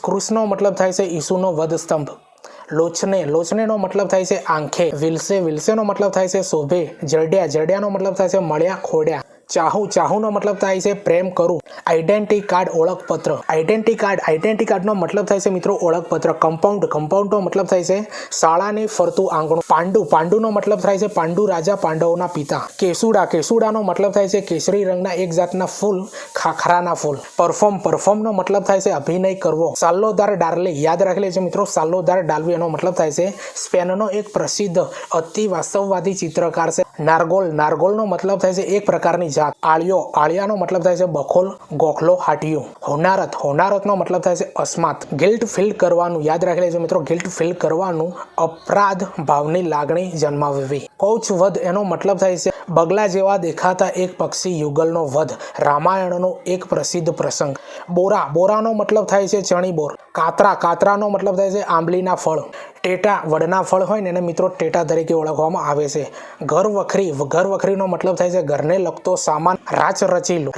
ક્રુસનો મતલબ થાય છે ઈસુનો વધ સ્તંભ. લોચનેનો મતલબ થાય છે આંખે. વિલસેનો મતલબ થાય છે શોભે. જરડ્યાનો મતલબ થાય છે મળ્યા ખોડ્યા. ચાહુનો મતલબ થાય છે પ્રેમ કરું. આઈડેન્ટિટી કાર્ડ ઓળખપત્ર. આઈડેન્ટિટી કાર્ડનો મતલબ થાય છે મિત્રો ઓળખપત્ર. કમ્પાઉન્ડનો મતલબ થાય છે શાળાને ફરતું આંગણું. પાંડુનો મતલબ થાય છે પાંડુ રાજા પાંડવોના પિતા. કેસુડાનો મતલબ થાય છે કેસરી રંગના એક જાતના ફૂલ, ખાખરાના ફૂલ. પરફોર્મનો મતલબ થાય છે અભિનય કરવો. સાલ્લોદાર ડાર્લી. યાદ રાખી લેજો મિત્રો, સાલ્લોદાર ડાલ્વી એનો મતલબ થાય છે સ્પેનનો એક પ્રસિદ્ધ અતિ વાસ્તવવાદી ચિત્રકાર છે. નારગોલનો મતલબ થાય છે એક પ્રકારની જાત. આળિયાનો મતલબ થાય છે બખોલ, ગોખલો, હાટિયું. હોનારતનો મતલબ થાય છે અસ્માત. ગિલ્ટ ફીલ કરવાનું. યાદ રાખી લેજો મિત્રો, ગિલ્ટ ફીલ કરવાનું અપરાધ ભાવની લાગણી જન્માવવી. કૌચવધ એનો મતલબ થાય છે બગલા જેવા દેખાતા એક પક્ષી યુગલનો વધ. રામાયણનો એક પ્રસિદ્ધ પ્રસંગ. બોરાનો મતલબ થાય છે ચણી બોર. કાતરાનો મતલબ થાય છે આંબલીના ફળ. ટેટા વડના ફળ હોય ને એને મિત્રો ટેટા તરીકે ઓળખવામાં આવે છે. ઘરવખરીનો મતલબ થાય છે ઘરને લગતો સામાન, રાચ રચીલું.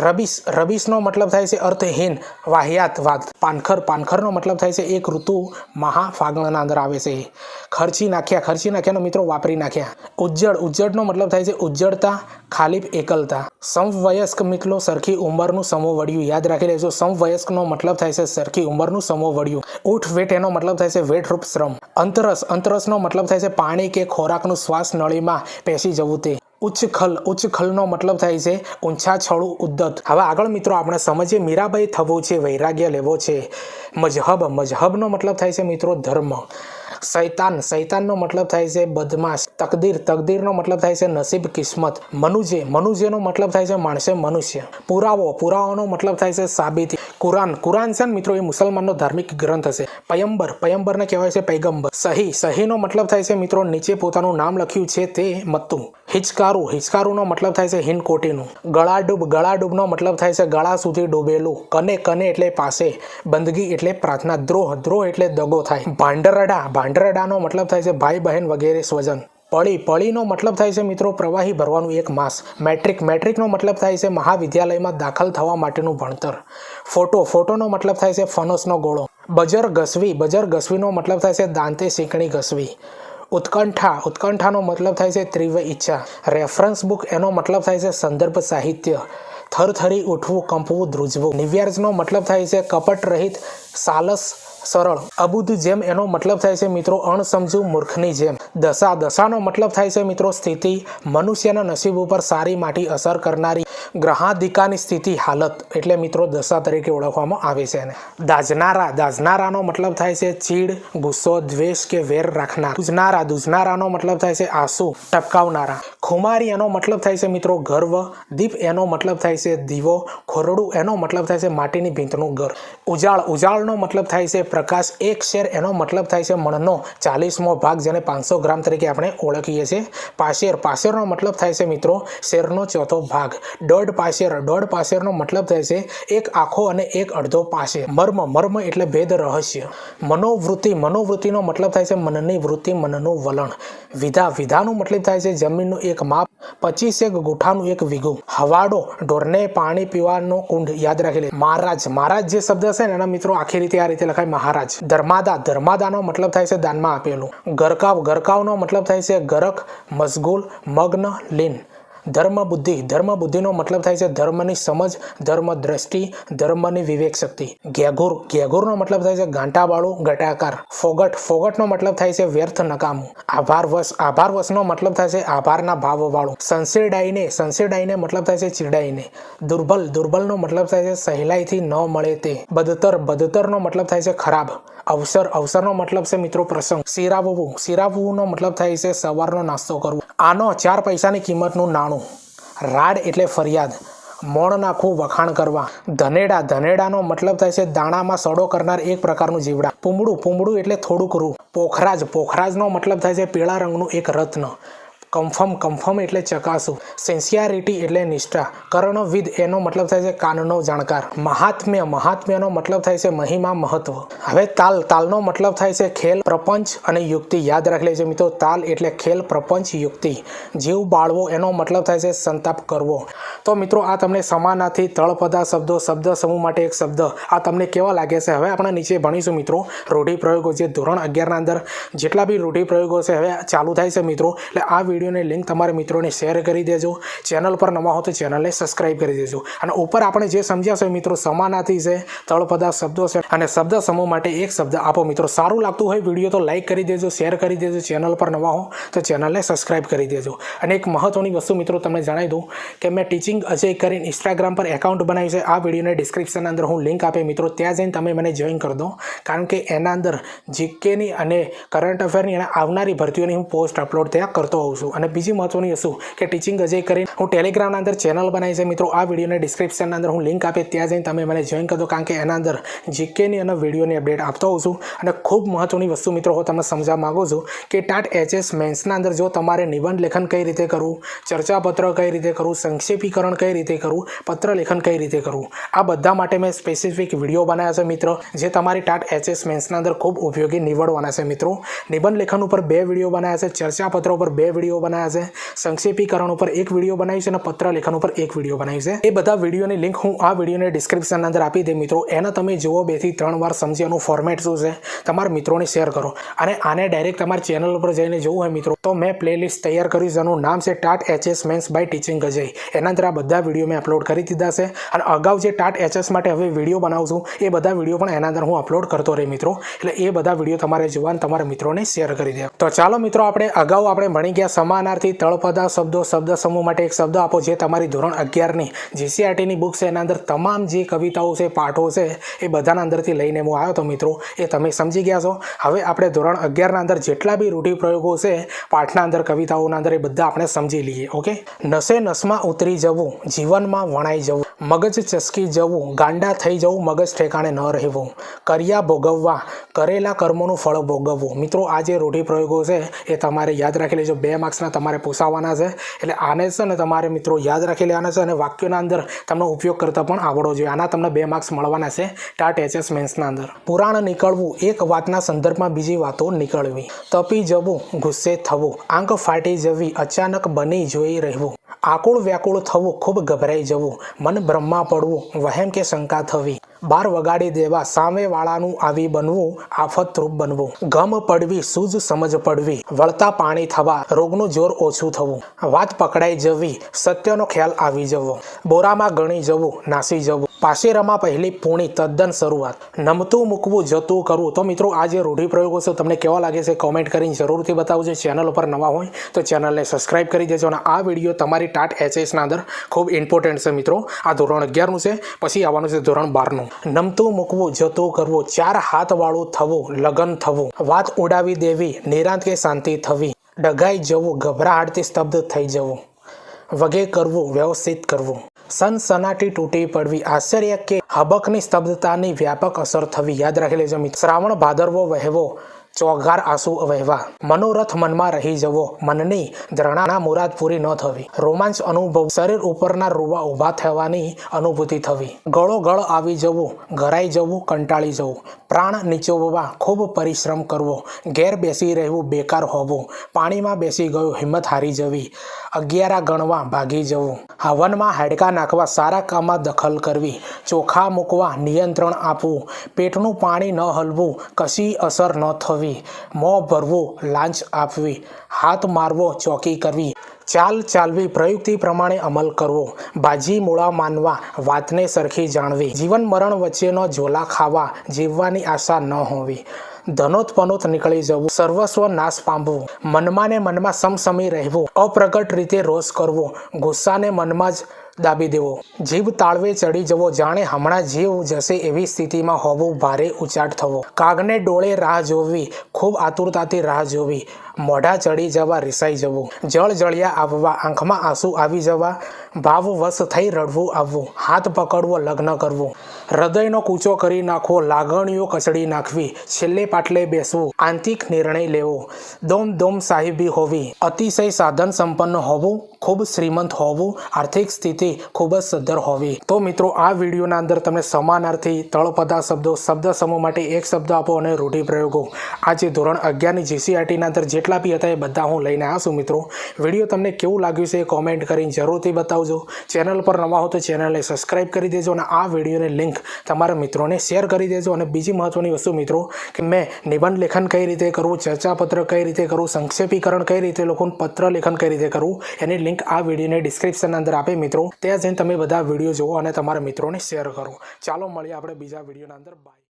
રબીશનો મતલબ થાય છે અર્થહીન, વાહિયાત વાત. પાનખરનો મતલબ થાય છે એક ઋતુ મહાફાગણના અંદર આવે છે. ખર્ચી નાખ્યાનો મિત્રો વાપરી નાખ્યા. ઉજ્જડનો મતલબ થાય છે ઉજ્જડતા, ખાલીપ, એકલતા. સમવયસ્ક મિત્રો સરખી ઉંમરનું સમોવડિયું. યાદ રાખી લેજો, સમવયસ્કનો મતલબ થાય છે સરખી ઉંમરનું સમોવડિયું. વેટ એનો મતલબ થાય છે વેટરૂપ શ્રમ. અંતરસનો મતલબ થાય છે પાણી કે ખોરાકનું શ્વાસ નળીમાં પેસી જવું તે. ઉચ્ચખલનો મતલબ થાય છે ઊંચા છળું ઉદ્દત. હવે આગળ મિત્રો આપણે સમજીએ મીરાબાઈ થવું છે વૈરાગ્ય લેવો છે. મજહબનો મતલબ થાય છે મિત્રો ધર્મ. શૈતાનનો મતલબ થાય છે બદમાશ. તકદીરનો મતલબ થાય છે નસીબ, કિસ્મત. મનુજેનો મતલબ થાય છે માણસે, મનુષ્ય. પુરાવોનો મતલબ થાય છે સાબિતી. કુરાન છે ને મિત્રો એ મુસલમાનનો ધાર્મિક ગ્રંથ હશે. પયંબરને કહેવાય છે પૈગંબર. સહીનો મતલબ થાય છે મિત્રો નીચે પોતાનું નામ લખ્યું છે તે મત્તું. હિચકારુનો મતલબ થાય છે હિનકોટીનું. ગળાડૂબનો મતલબ થાય છે ગળા સુધી ડૂબેલું. કને એટલે પાસે. બંદગી એટલે પ્રાર્થના. દ્રોહ એટલે દગો થાય. ભાંડરડાનો મતલબ થાય છે ભાઈ બહેન વગેરે સ્વજન. પળીનો મતલબ થાય છે મિત્રો પ્રવાહી ભરવાનું એક માસ. મેટ્રિકનો મતલબ થાય છે મહાવિદ્યાલયમાં દાખલ થવા માટેનું ભણતર. ફોટોનો મતલબ થાય છે ફનસનો ગોળો. બજર ઘસવીનો મતલબ થાય છે દાંતે શીકણી ઘસવી. ઉત્કંઠાનો મતલબ થાય છે તીવ્ર ઈચ્છા. રેફરન્સ બુક એનો મતલબ થાય છે સંદર્ભ સાહિત્ય. થરથરી ઉઠવું, કંપવું, ધ્રુજવું. નિવ્યાર્જનો મતલબ થાય છે કપટ રહિત, સાલસ, સરળ. અબુધ જેમ એનો મતલબ થાય છે મિત્રો અણસમજુ, મૂર્ખની જેમ. દશાનો મતલબ થાય છે મિત્રો સ્થિતિ, મનુષ્યના નસીબ ઉપર સારી માઠી અસર કરનારી ગ્રહાધિકાની સ્થિતિ, હાલત. એટલે મિત્રો દશા તરીકે ઓળખવામાં આવે છે એને. દાજનારાનો મતલબ થાય છે ચીડ, ગુસ્સો, દ્વેષ કે વેર રાખનાર. દુજનારાનો મતલબ થાય છે આંસુ ટપકાવનારા. ખુમારી એનો મતલબ થાય છે મિત્રો ગર્વ. દીપ એનો મતલબ થાય છે દીવો. ખોરડું એનો મતલબ થાય છે માટીની ભીંતનું ઘર. ઉજાળનો મતલબ થાય છે પ્રકાશ. એક શેર એનો મતલબ થાય છે મણનો 40મો ભાગ, જેને 500 ગ્રામ તરીકે આપણે ઓળખીએ છીએ. પાશેરનો મતલબ થાય છે મિત્રો શેરનો ચોથો ભાગ. દોઢ પાશેરનો મતલબ થાય છે એક આખો અને એક અડધો પાશેર. મર્મ એટલે ભેદ, રહસ્ય. મનોવૃત્તિનો મતલબ થાય છે મનની વૃત્તિ, મનનું વલણ. વિધાનો મતલબ થાય છે જમીનનું એક માપ, 25 ગુઠાનું એક વીઘું. હવાડો ઢોરને પાણી પીવાનો કુંડ. યાદ રાખી લે. મહારાજ જે શબ્દ છે ને એના મિત્રો આખી રીતે આ રીતે લખાય મહારાજ. ધર્માદાનો મતલબ થાય છે દાનમાં આપેલું. ગરકાવનો મતલબ થાય છે ગરક, મશગુલ, મગ્ન, લીન. ધર્મબુદ્ધિનો મતલબ થાય છે ધર્મની સમજ, ધર્મ દ્રષ્ટિ, ધર્મની વિવેક શક્તિ. ઘેઘુરનો મતલબ થાય છે ગાંટાવાળું, ઘટાકાર. ફોગટનો મતલબ થાય છે વ્યર્થ, નકામું. આભારવશનો મતલબ થાય છે આભારના ભાવવાળું. સંશેડાઈને મતલબ થાય છે ચીડાઈને. દુર્બલનો મતલબ થાય છે સહેલાઈથી ન મળે તે. બદતરનો મતલબ થાય છે ખરાબ. અવસરનો મતલબ છે મિત્રો પ્રસંગ. સિરાવવુંનો મતલબ થાય છે સવારનો નાસ્તો કરવો. આનો 4 પૈસાની કિંમતનું નાણું. રાડ એટલે ફરિયાદ. મોણ નાખવું, વખાણ કરવા. ધનેડાનો મતલબ થાય છે દાણામાં સડો કરનાર એક પ્રકારનું જીવડા. પૂમડું એટલે થોડુંક રૂ. પોખરાજનો મતલબ થાય છે પીળા રંગનું એક રત્ન. કન્ફર્મ એટલે ચકાસવું, સિન્સિયરિટી એટલે નિષ્ઠા, કર્ણવિદ એનો મતલબ થાય છે કાનનો જાણકાર, મહાત્મ્યનો મતલબ થાય છે મહિમા મહત્વ. હવે તાલનો મતલબ થાય છે ખેલ પ્રપંચ અને યુક્તિ. યાદ રાખી લેજો મિત્રો, તાલ એટલે ખેલ પ્રપંચ યુક્તિ. જીવ બાળવો એનો મતલબ થાય છે સંતાપ કરવો. તો મિત્રો આ તમને સમાનાર્થી તળપદા શબ્દો, શબ્દ સમૂહ માટે એક શબ્દ, આ તમને કેવા લાગે છે? હવે આપણે નીચે ભણીશું મિત્રો રૂઢિપ્રયોગો, જે ધોરણ 11ના અંદર જેટલા બી રૂઢિપ્રયોગો છે હવે ચાલુ થાય છે મિત્રો. એટલે આ વિડીયોની લિંક તમારા મિત્રોને શેર કરી દેજો. ચેનલ પર નવા હો તો ચેનલને સબસ્ક્રાઈબ કરી દેજો. અને ઉપર આપણે જે સમજ્યા છે મિત્રો, સમાનાર્થી છે, તળપદા શબ્દો છે અને શબ્દ સમૂહ માટે એક શબ્દ આપો. મિત્રો સારું લાગતું હોય વિડીયો તો લાઈક કરી દેજો, શેર કરી દેજો. ચેનલ પર નવા હો તો ચેનલને સબસ્ક્રાઈબ કરી દેજો. અને એક મહત્વની વસ્તુ મિત્રો તમને જણાવી દઉં કે મેં ટીચિંગ અજય કરીને ઇન્સ્ટાગ્રામ પર એકાઉન્ટ બનાવ્યું છે. આ વિડીયોને ડિસ્ક્રિપ્શન અંદર હું લિંક આપે મિત્રો, ત્યાં જઈને તમે મને જોઈન કરી દો. કારણ કે એના અંદર જીકેની અને કરંટ અફેરની અને આવનારી ભરતીઓની હું પોસ્ટ અપલોડ ત્યાં કરતો હોઉં છું. અને બીજી મહત્વની વસ્તુ કે ટીચિંગ અજય કરીને હું ટેલિગ્રામના અંદર ચેનલ બનાવી છે મિત્રો. આ વિડીયોને ડિસ્ક્રિપ્શનના અંદર હું લિંક આપે, ત્યાં જઈને તમે મને જોઈન કરી દો. કારણ કે એના અંદર જીકેની અને વિડીયોની અપડેટ આપતો હોઉં છું. અને ખૂબ મહત્વની વસ્તુ મિત્રો હું તમને સમજાવવા માગું છું કે ટાટ એચએસ મેન્સના અંદર જો તમારે નિબંધ લેખન કઈ રીતે કરવું, ચર્ચાપત્ર કઈ રીતે કરવું, સંક્ષેપીકરણ કઈ રીતે કરવું, પત્ર લેખન કઈ રીતે કરવું, આ બધા માટે મેં સ્પેસિફિક વિડીયો બનાવ્યા છે મિત્રો, જે તમારી ટાટ એચએસ મેન્સના અંદર ખૂબ ઉપયોગી નીવડવાના છે મિત્રો. નિબંધ લેખન ઉપર 2 વિડીયો બનાવ્યા છે, ચર્ચાપત્ર ઉપર 2 વિડીયો બનાવ્યા છે, સંક્ષેપીકરણ ઉપર 1 વિડીયો બનાવ્યું છે અને પત્ર લેખન ઉપર 1 વિડીયો બનાવ્યું છે. એ બધા વિડીયોની લિંક હું આ વિડીયોને ડિસ્ક્રિપ્શનના અંદર આપી દે મિત્રો. એને તમે જુઓ, 2 થી 3 વાર સમજી એનું ફોર્મેટ શું છે, તમારા મિત્રોને શેર કરો. અને આને ડાયરેક્ટ તમારી ચેનલ ઉપર જઈને જોવું હોય મિત્રો તો મેં પ્લેલિસ્ટ તૈયાર કરી છે. એનું નામ છે TAT HS mains by teaching Ajay. એના અંદર આ બધા વિડીયો મેં અપલોડ કરી દીધા છે. અને અગાઉ જે ટાટ એચએસ માટે હવે વિડીયો બનાવું છું એ બધા વિડીયો પણ એના અંદર હું અપલોડ કરતો રહે મિત્રો. એટલે એ બધા વિડીયો તમારે જોવા તમારા મિત્રોને શેર કરી દે. તો ચાલો મિત્રો, અગાઉ આપણે ભણી ગયા સમાનાર્થી, તળપદા શબ્દો, શબ્દ સમૂહ માટે એક શબ્દ આપો, જે તમારી ધોરણ 11ની જીસીઆરટીની બુક છે એના અંદર તમામ જે કવિતાઓ છે, પાઠો છે, એ બધાના અંદરથી લઈને હું આવ્યો તો મિત્રો, એ તમે સમજી ગયા છો. હવે આપણે ધોરણ 11ના અંદર જેટલા બી રૂઢિપ્રયોગો છે પાઠના અંદર, કવિતાઓના અંદર, એ બધા આપણે સમજી લઈએ. ઓકે. નસે નસમાં ઉતરી જવું, જીવનમાં વણાઈ જવું, મગજ ચસકી જવું, ગાંડા થઈ જવું, મગજ ઠેકાણે ન રહેવું, કર્યા ભોગવવા, કરેલા કર્મોનું ફળ ભોગવવું. મિત્રો આ જે રૂઢિપ્રયોગો છે એ તમારે યાદ રાખી લેજો. 2 માર્ક્સના તમારે પૂછાવાના છે. એટલે આને છે ને તમારે મિત્રો યાદ રાખી લેવાના છે. અને વાક્યોના અંદર તમને ઉપયોગ કરતા પણ આવડવો જોઈએ. આના તમને 2 માર્ક્સ મળવાના છે ટાટ એચએસ મેન્સના અંદર. પુરાણ નીકળવું, એક વાતના સંદર્ભમાં બીજી વાતો નીકળવી, તપી જવું, ગુસ્સે થવું, આંખ ફાટી જવી, અચાનક બની જોઈ રહેવું, આકુળ વ્યાકુળ થવું, ખૂબ ગભરાઈ જવું, મન બ્રહ્મા પડવું, વહેમ કે શંકા થવી, બાર વગાડી દેવા, સામેવાળાનું આવી બનવું, આફતરૂપ બનવું, ગમ પડવી, સૂઝ સમજ પડવી, વળતા પાણી થવા, રોગનું જોર ઓછું થવું, વાત પકડાઈ જવી, સત્યનો ખ્યાલ આવી જવો, બોરામાં ગણી જવું, નાસી જવું, પાશેરામાં પહેલી પૂણી, તદ્દન શરૂઆત, નમતું મૂકવું, જતું કરવું. તો મિત્રો આ જે રૂઢિપ્રયોગો છે તમને કેવા લાગે છે કોમેન્ટ કરીને જરૂરથી બતાવજો. ચેનલ ઉપર નવા હોય તો ચેનલને સબસ્ક્રાઈબ કરી દેજો. અને આ વિડીયો તમારી ટાટ એચએસના અંદર ખૂબ ઇમ્પોર્ટન્ટ છે મિત્રો. આ ધોરણ 11નું છે, પછી આવવાનું છે ધોરણ 12નું. નમતું મૂકવું, જતું કરવું, 4 હાથવાળું થવું, લગન થવું, વાત ઉડાવી દેવી, નિરાંત કે શાંતિ થવી, ડઘાઈ જવું, ગભરાહટથી સ્તબ્ધ થઈ જવું, વગે કરવું, વ્યવસ્થિત કરવું, સનસનાટી તૂટી પડવી, આશ્ચર્ય કે હબકની સ્તબ્ધતાની વ્યાપક અસર થવી. યાદ રાખી લેજો મિત્રો. શ્રાવણ ભાદરવો વહેવો, ચોઘાર આંસુ વહેવા, મનોરથ મનમાં રહી જવો, મનની દ્રણા મુરાદ પૂરી ન થવી, રોમાંચ અનુભવ, શરીર ઉપરના રૂવા ઊભા થવાની અનુભૂતિ થવી, ગળો ગળ આવી જવું, ઘરાઈ જવું, કંટાળી જવું, પ્રાણ નીચોવવા, ખૂબ પરિશ્રમ કરવો, ઘેર બેસી રહેવું, બેકાર હોવું, પાણીમાં બેસી ગયું, હિંમત હારી જવી, 11 ગણવા, ભાગી જવું, હવનમાં હાડકા નાખવા, સારા કામમાં દખલ કરવી, ચોખા મૂકવા, નિયંત્રણ આપવું, પેટનું પાણી ન હલવું, કશી અસર ન થવી, મોં ભરવું, લાંચ આપવી, હાથ મારવો, ચોકી કરવી, ચાલ ચાલવી, પ્રયુક્તિ પ્રમાણે અમલ કરવો, ભાજી મૂળા માનવા, વાતને સરખી જાણવી, જીવન મરણ વચ્ચેનો ઝોલા ખાવા, જીવવાની આશા ન હોવી, ધનોત નીકળી જવું, સર્વસ્વ નાશ પામવું, મનમાં ને મનમાં સમસમી રહેવું, અપ્રગટ રીતે રોષ કરવો, ગુસ્સાને મનમાં જ દાબી દેવો, જીભ તાળવે ચડી જવો, જાણે હમણાં જીવ જશે એવી સ્થિતિમાં હોવું, ભારે ઉચાટ થવો, કાગને ડોળે રાહ જોવી, ખૂબ આતુરતાથી રાહ જોવી, મોઢા ચડી જવા, રિસાઈ જવું, જળ જળિયા આવવા, આંખમાં આંસુ આવી જવા, ભાવવશ થઈ રડવું આવવું, હાથ પકડવો લગ્ન કરવું, હૃદયનો કૂચો કરી નાખવો, લાગણીઓ કચડી નાખવી, છેલ્લે પાટલે બેસવું, આંતરિક નિર્ણય લેવો, દોમ સાહેબી હોવી, અતિશય સાધન સંપન્ન હોવું, ખૂબ શ્રીમંત હોવું, આર્થિક સ્થિતિ ખૂબ જ સદ્ધર હોવી। તો મિત્રો આ વિડીયોના અંદર તમને સમાનાર્થી તળપદા શબ્દો શબ્દ સમૂહ માટે એક શબ્દ આપો અને રૂઢિપ્રયોગો આ જે ધોરણ 11ની જીસીઆરટીના અંદર જેટલા બી હતા એ બધા હું લઈને આવ્યો છું। મિત્રો વિડીયો તમને કેવું લાગ્યું છે એ કોમેન્ટ કરીને જરૂરથી બતાવજો। ચેનલ પર નવા હો તો ચેનલને સબસ્ક્રાઈબ કરી દેજો અને આ વિડીયોની લિંક તમારા મિત્રોને શેર કરી દેજો। અને બીજી મહત્વની વસ્તુ મિત્રો કે મેં નિબંધ લેખન કઈ રીતે કરવું, ચર્ચાપત્ર કઈ રીતે કરવું, સંક્ષેપીકરણ કઈ રીતે લખવું, પત્ર લેખન કઈ રીતે કરવું એની લિંક આ વિડીયોની ડિસ્ક્રિપ્શન અંદર આપે મિત્રો, ત્યાં જઈને તમે બધા વિડીયો જુઓ અને તમારા મિત્રોને શેર કરો। ચાલો મળીએ આપણે બીજા વિડીયોના અંદર। બાય।